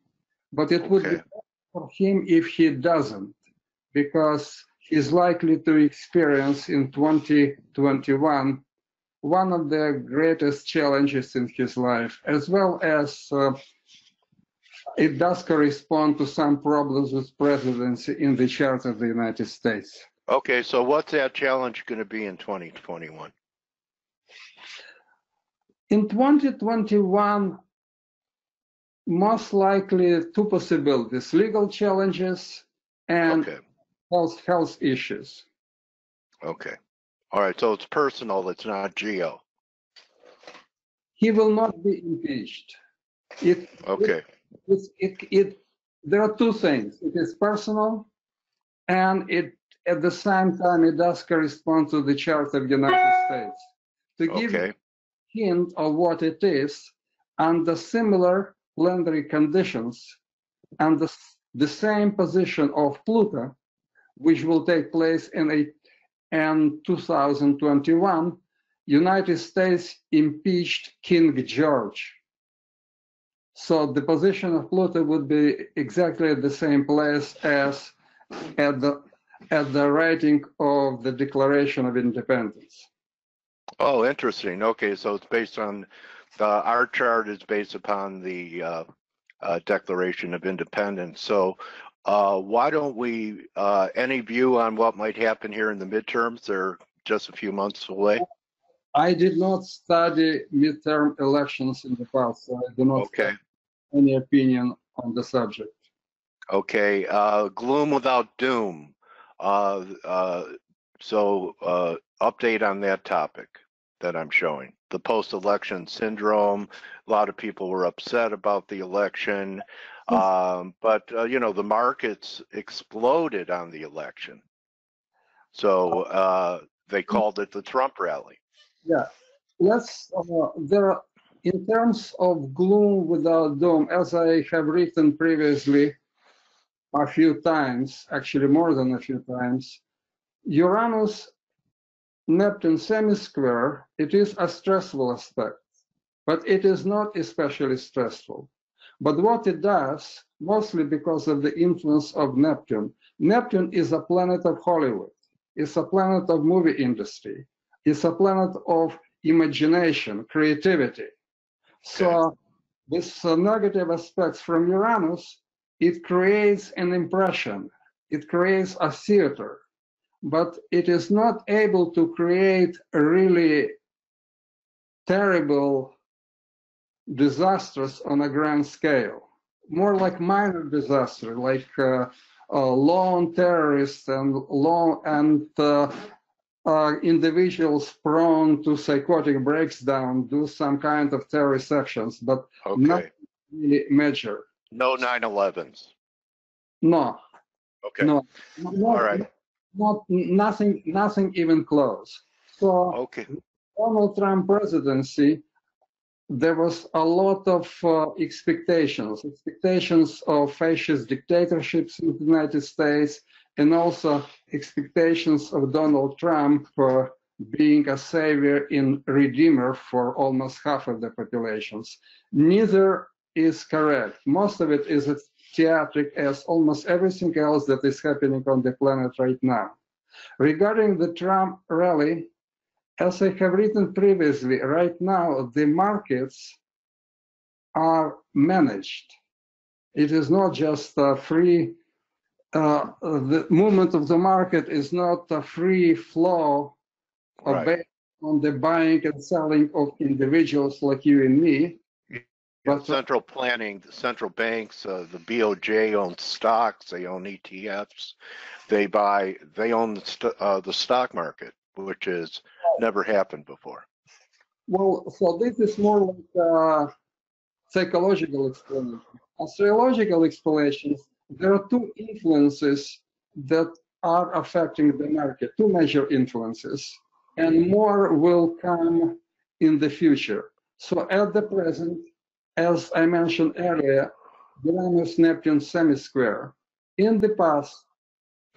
But it would be better for him if he doesn't, because he's likely to experience in 2021 one of the greatest challenges in his life, as well as it does correspond to some problems with presidency in the chart of the United States. Okay, so what's that challenge going to be in 2021? In 2021, most likely two possibilities: legal challenges and health issues. Okay. All right, so it's personal, it's not geo. He will not be impeached. There are two things. It is personal, and at the same time it does correspond to the chart of the United States. To give you a hint of what it is, under similar planetary conditions and the same position of Pluto, which will take place in 2021, United States impeached King George. So the position of Pluto would be exactly at the same place as at the writing of the Declaration of Independence. Oh, interesting. Okay, so it's based on our chart is based upon the Declaration of Independence. So why don't we, any view on what might happen here in the midterms? They're just a few months away. I did not study midterm elections in the past, so I do not have any opinion on the subject. Okay, gloom without doom. So update on that topic that I'm showing. The post-election syndrome. A lot of people were upset about the election, but you know, the markets exploded on the election. So they called it the Trump rally. Yeah, in terms of gloom without doom, as I have written previously a few times, actually more than a few times, Uranus-Neptune semi-square, it is a stressful aspect, but it is not especially stressful. But what it does, mostly because of the influence of Neptune, Neptune is a planet of Hollywood, it's a planet of movie industry, it's a planet of imagination, creativity. So with negative aspects from Uranus, it creates an impression, it creates a theater, but it is not able to create a really terrible disasters on a grand scale, more like minor disaster, like lone terrorists and individuals prone to psychotic breakdown do some kind of terrorist actions, but not really major. No 9/11s. No, Okay. no, All right. nothing even close. So Okay. Donald Trump presidency, there was a lot of expectations of fascist dictatorships in the United States, and also expectations of Donald Trump being a savior and redeemer for almost half of the populations. Neither is correct. Most of it is as theatric as almost everything else that is happening on the planet right now. Regarding the Trump rally, as I have written previously, right now the markets are managed. It is not just a free, the movement of the market is not a free flow of based on the buying and selling of individuals like you and me. But central planning, the central banks, the BOJ owns stocks, they own ETFs, they own the stock market, which has never happened before. Well, so this is more like a psychological explanation. Astrological explanations, there are two influences that are affecting the market, two major influences, and more will come in the future. So at the present, as I mentioned earlier, Uranus-Neptune semi-square. In the past,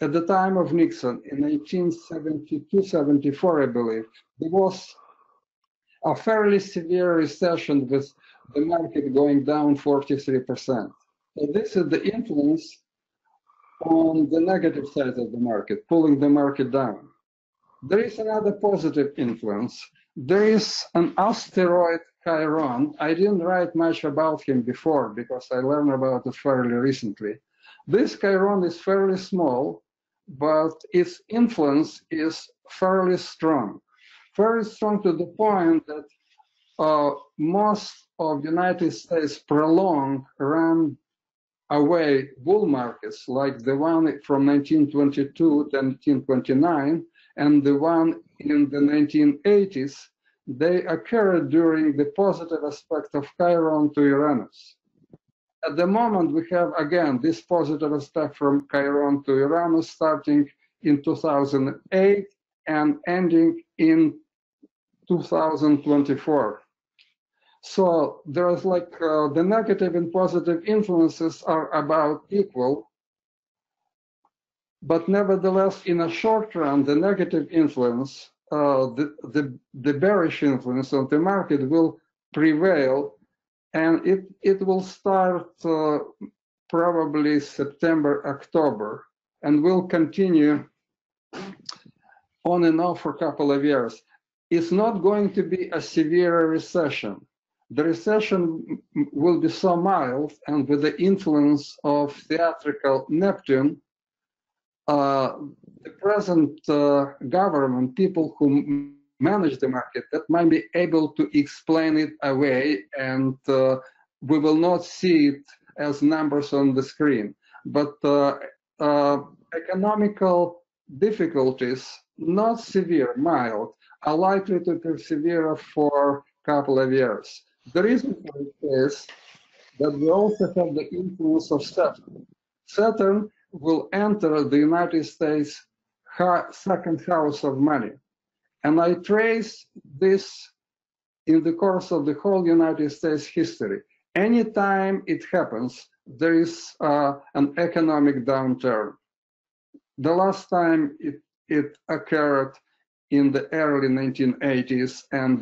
at the time of Nixon in 1972-74, I believe, there was a fairly severe recession with the market going down 43%. So this is the influence on the negative side of the market, pulling the market down. There is another positive influence. There is an asteroid Chiron. I didn't write much about him before because I learned about it fairly recently. This Chiron is fairly small, but its influence is fairly strong to the point that most of the United States prolonged run away bull markets like the one from 1922 to 1929 and the one in the 1980s. They occurred during the positive aspect of Chiron to Uranus. At the moment, we have, again, this positive aspect from Chiron to Uranus starting in 2008 and ending in 2024. So there's like the negative and positive influences are about equal, but nevertheless, in a short run, the negative influence, the bearish influence on the market will prevail, and it will start probably September, October, and will continue on and off for a couple of years. It's not going to be a severe recession. The recession will be so mild, and with the influence of theatrical Neptune, the present government, people who manage the market, that might be able to explain it away, and we will not see it as numbers on the screen. But economical difficulties, not severe, mild, are likely to persevere for a couple of years. The reason for it is that we also have the influence of Saturn. Saturn will enter the United States second house of money. And I trace this in the course of the whole United States history. Anytime it happens, there is an economic downturn. The last time it occurred in the early 1980s, and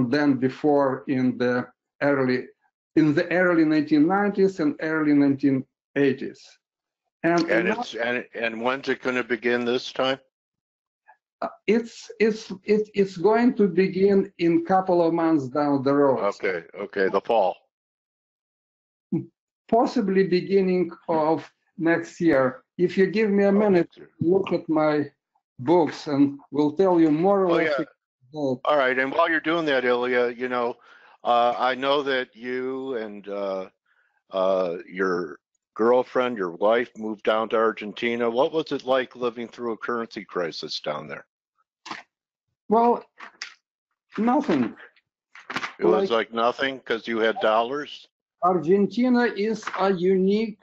then before in the early 1990s and early 1980s. And when's it going to begin this time? It's going to begin in a couple of months down the road. Okay, the fall. Possibly beginning of next year. If you give me a minute, look at my books, and we'll tell you more or less. Yeah. All right, and while you're doing that, Ilya, you know, I know that you and your girlfriend, your wife, moved down to Argentina. What was it like living through a currency crisis down there? Well, nothing. It was like nothing because you had dollars? Argentina is a unique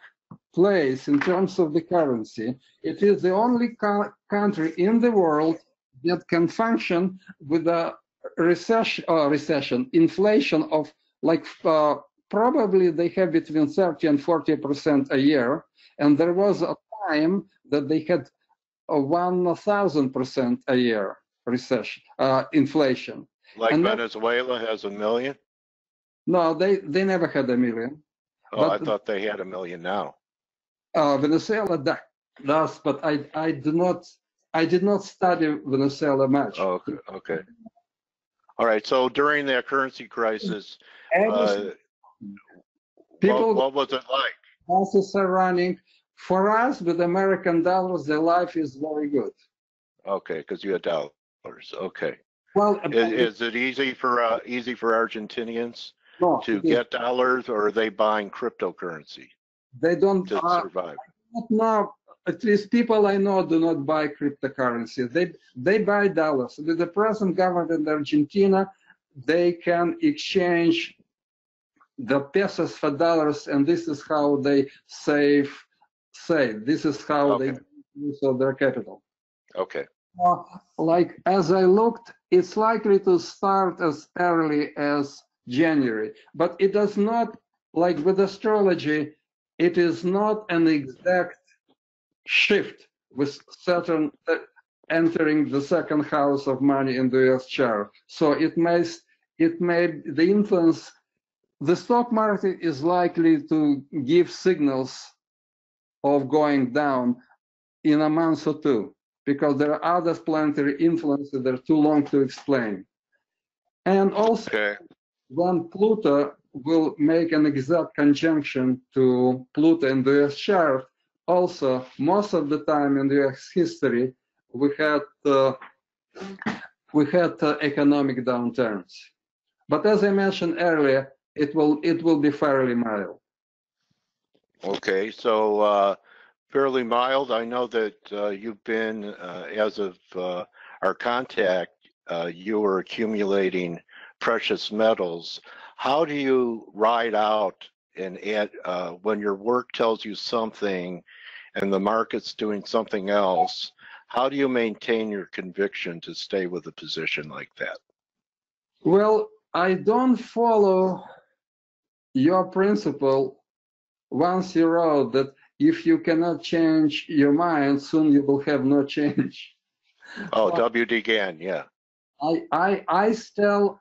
place in terms of the currency. It is the only country in the world that can function with a inflation of like probably they have between 30 and 40% a year. And there was a time that they had 1,000% a year inflation. Like and Venezuela has 1 million? No, they never had 1 million. Oh, I thought they had 1 million now. Venezuela does, but I did not study Venezuela much. Oh, okay. All right. So during that currency crisis, people, what was it like? Prices are running. For us, with American dollars, the life is very good. Okay, because you had dollars. Okay. Well, is it easy for Argentinians to get dollars, or are they buying cryptocurrency? They don't to survive. No, at least people I know do not buy cryptocurrency. They buy dollars. With the present government in Argentina, they can exchange the pesos for dollars, and this is how they save. This is how they use of their capital. Okay. Like as I looked, it's likely to start as early as January, but it does not, like with astrology, it is not an exact shift with Saturn entering the second house of money in the US chart. So it may the influence. The stock market is likely to give signals of going down in a month or two, because there are other planetary influences that are too long to explain. And also, when Pluto will make an exact conjunction to Pluto in the US chart, also, most of the time in the US history, we had economic downturns. But as I mentioned earlier, it will be fairly mild. Okay, so fairly mild. I know that you've been, as of our contact, you were accumulating precious metals. How do you ride out and when your work tells you something and the market's doing something else? How do you maintain your conviction to stay with a position like that? Well, I don't follow your principle. Once you wrote that if you cannot change your mind, soon you will have no change. Oh, W.D. Gann, yeah. I'm still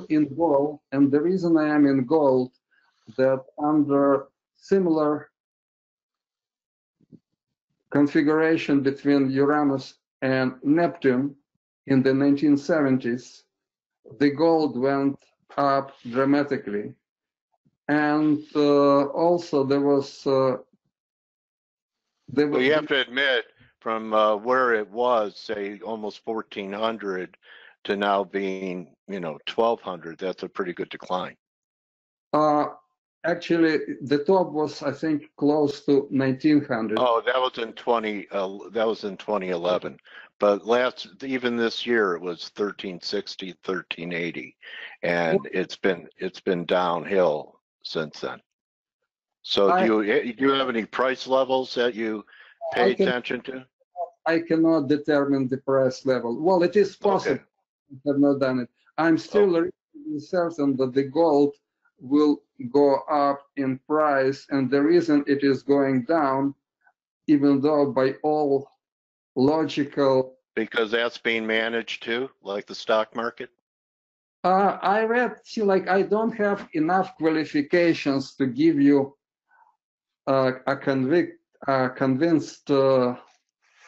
in gold, and the reason I am in gold, that under similar configuration between Uranus and Neptune in the 1970s, the gold went up dramatically. And also there was... Well, you have to admit, from where it was, say, almost 1,400 to now being, 1,200, that's a pretty good decline. Actually, the top was, I think, close to 1,900. Oh, that was in 2011. But even this year, it was 1,360, 1,380, and it's been downhill since then. So do you have any price levels that you pay attention to? I cannot determine the price level. Well, it is possible. I have not done it. I'm still certain that the gold will go up in price, and the reason it is going down, even though by all logical... Because that's being managed too, like the stock market? I read, I don't have enough qualifications to give you a convinced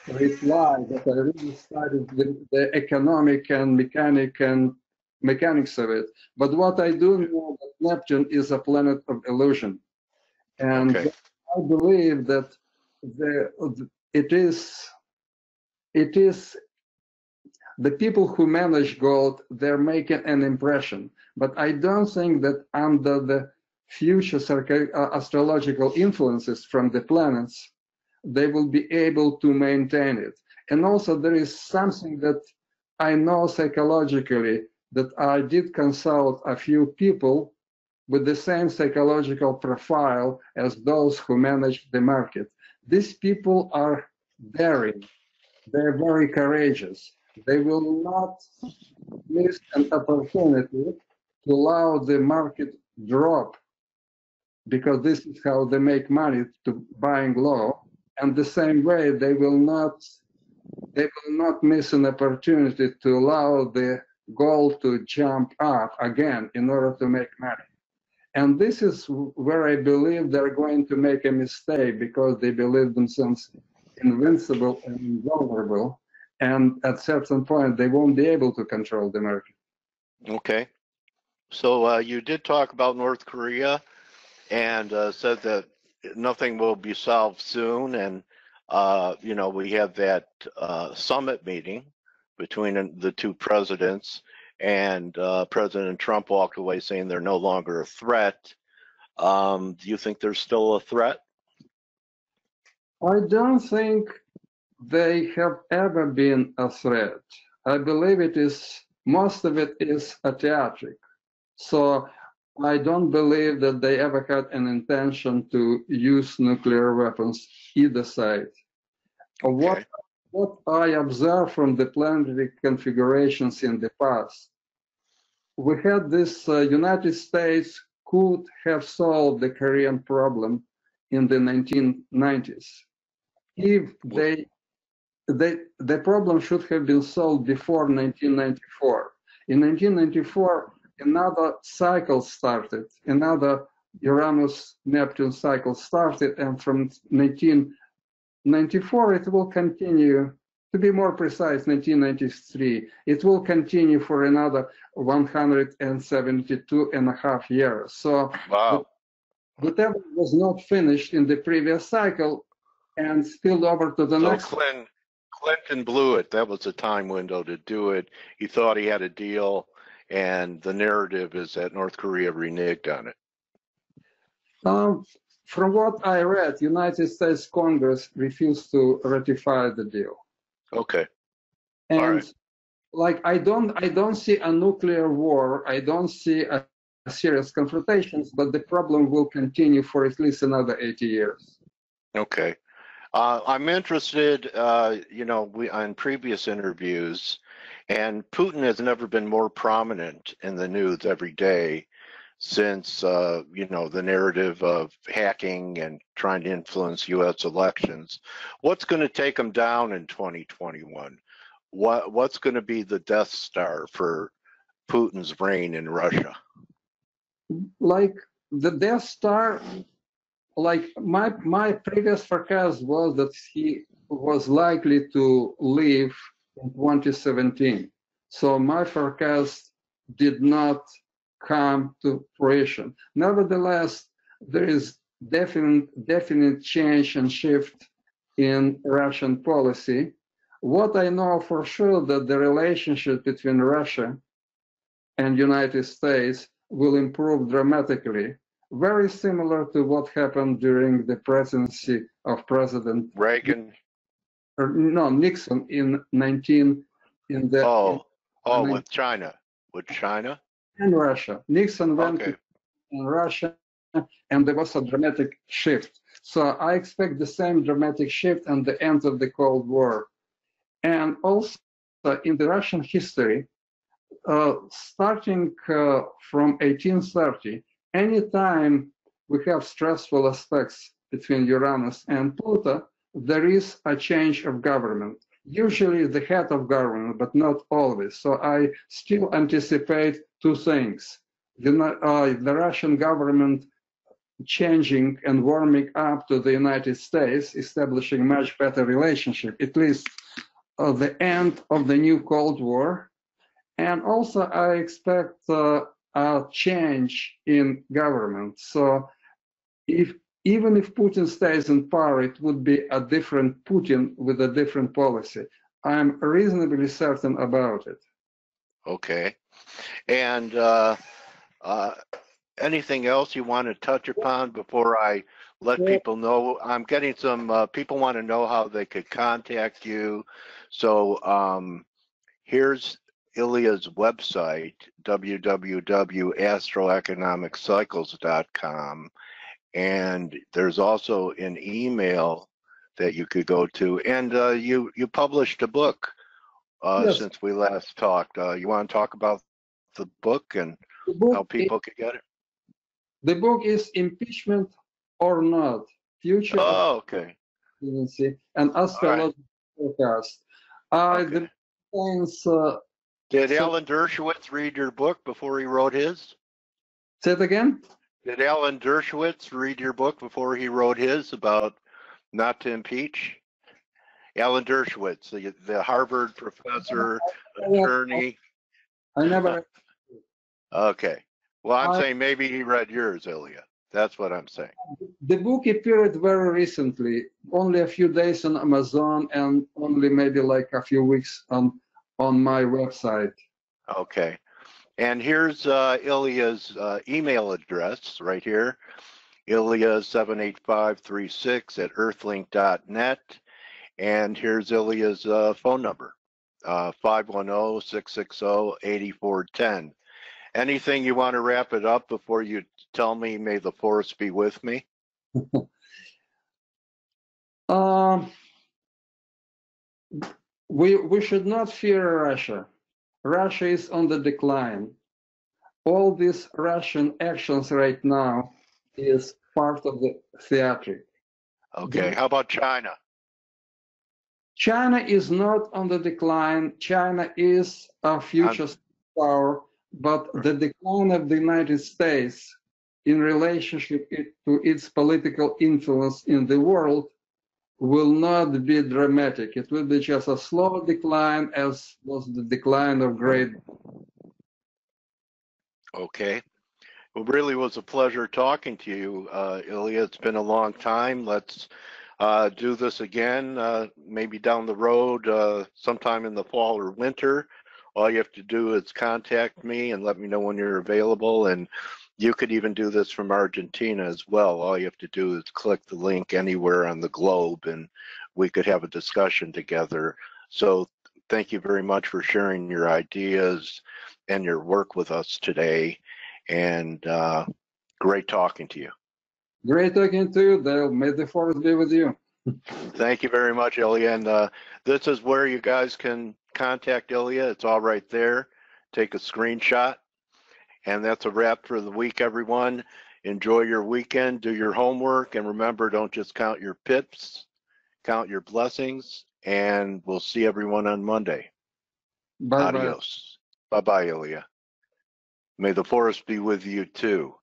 reply that I really studied the economic and mechanics of it. But what I do know that Neptune is a planet of illusion, and I believe that it is the people who manage gold, they're making an impression. But I don't think that under the future astrological influences from the planets, they will be able to maintain it. And also there is something that I know psychologically, that I did consult a few people with the same psychological profile as those who manage the market. These people are daring. They're very courageous. They will not miss an opportunity to allow the market drop, because this is how they make money, to buying low. And the same way, they will not miss an opportunity to allow the gold to jump up again in order to make money. And this is where I believe they're going to make a mistake, because they believe themselves invincible and invulnerable. And at a certain point, they won't be able to control the market. Okay. So you did talk about North Korea and said that nothing will be solved soon. And, you know, we have that summit meeting between the two presidents, and President Trump walked away saying they're no longer a threat. Do you think they're still a threat? I don't think they have ever been a threat. I believe most of it is a theatric. So I don't believe that they ever had an intention to use nuclear weapons, either side. Okay. What I observed from the planetary configurations in the past, we had this United States could have solved the Korean problem in the 1990s. If the problem should have been solved before 1994. In 1994, another cycle started, another Uranus-Neptune cycle started, and from 1994 it will continue. To be more precise, 1993, it will continue for another 172.5 years. So wow. whatever was not finished in the previous cycle and spilled over to the next. Clinton blew it. That was the time window to do it. He thought he had a deal, and the narrative is that North Korea reneged on it. From what I read, United States Congress refused to ratify the deal. Okay. And all right. Like I don't see a nuclear war. I don't see a serious confrontations, but the problem will continue for at least another 80 years. Okay. I'm interested, you know, on previous interviews, and Putin has never been more prominent in the news every day since, you know, the narrative of hacking and trying to influence U.S. elections. What's going to take him down in 2021? What's going to be the Death Star for Putin's reign in Russia? Like the Death Star, like my previous forecast was that he was likely to leave in 2017. So my forecast did not come to fruition. Nevertheless, there is definite change and shift in Russian policy. What I know for sure that the relationship between Russia and United States will improve dramatically, very similar to what happened during the presidency of President Reagan. Nixon in with China. With China? And Russia. Nixon went to Russia, and there was a dramatic shift. So I expect the same dramatic shift and the end of the Cold War. And also in the Russian history, starting from 1830, anytime we have stressful aspects between Uranus and Pluto, there is a change of government. Usually the head of government, but not always. So I still anticipate two things. The Russian government changing and warming up to the United States, establishing much better relationship, at least the end of the new Cold War. And also I expect a change in government. So even if Putin stays in power, it would be a different Putin with a different policy. I'm reasonably certain about it. Okay. And anything else you want to touch upon before I let people know? I'm getting some people want to know how they could contact you. So here's Ilya's website, www.astroeconomiccycles.com, and there's also an email that you could go to. And you published a book Yes. since we last talked. You want to talk about the book and how people could get it? The book is Impeachment or Not, Future of Oh, okay. Presidency and Astrological Forecast. Okay. The contains, Did so- Alan Dershowitz read your book before he wrote his? say it again? Did Alan Dershowitz read your book before he wrote his about not to impeach? Alan Dershowitz, the Harvard professor, attorney. I never. Okay. Well, I'm I- saying maybe he read yours, Ilya. That's what I'm saying. The book appeared very recently, only a few days on Amazon and only maybe like a few weeks on my website. Okay. And here's Ilya's email address right here, Ilya78536@earthlink.net. And here's Ilya's phone number, 510-660-8410. Anything you want to wrap it up before you tell me, may the force be with me? We should not fear Russia. Russia is on the decline. All these Russian actions right now is part of the theatric. Okay, how about China? China is not on the decline. China is a future power, but the decline of the United States in relationship to its political influence in the world will not be dramatic. It will be just a slow decline, as was the decline of Great. Okay. Well, really was a pleasure talking to you, Ilya. It's been a long time. Let's do this again, maybe down the road, sometime in the fall or winter. All you have to do is contact me and let me know when you're available. And you could even do this from Argentina as well. All you have to do is click the link anywhere on the globe and we could have a discussion together. So thank you very much for sharing your ideas and your work with us today. And great talking to you. Great talking to you, Dale. May the force be with you. Thank you very much, Ilya. And this is where you guys can contact Ilya. It's all right there. Take a screenshot. And that's a wrap for the week, everyone. Enjoy your weekend, do your homework, and remember, don't just count your pips, count your blessings, and we'll see everyone on Monday. Bye-bye. Adios. Bye-bye, Ilya. May the force be with you too.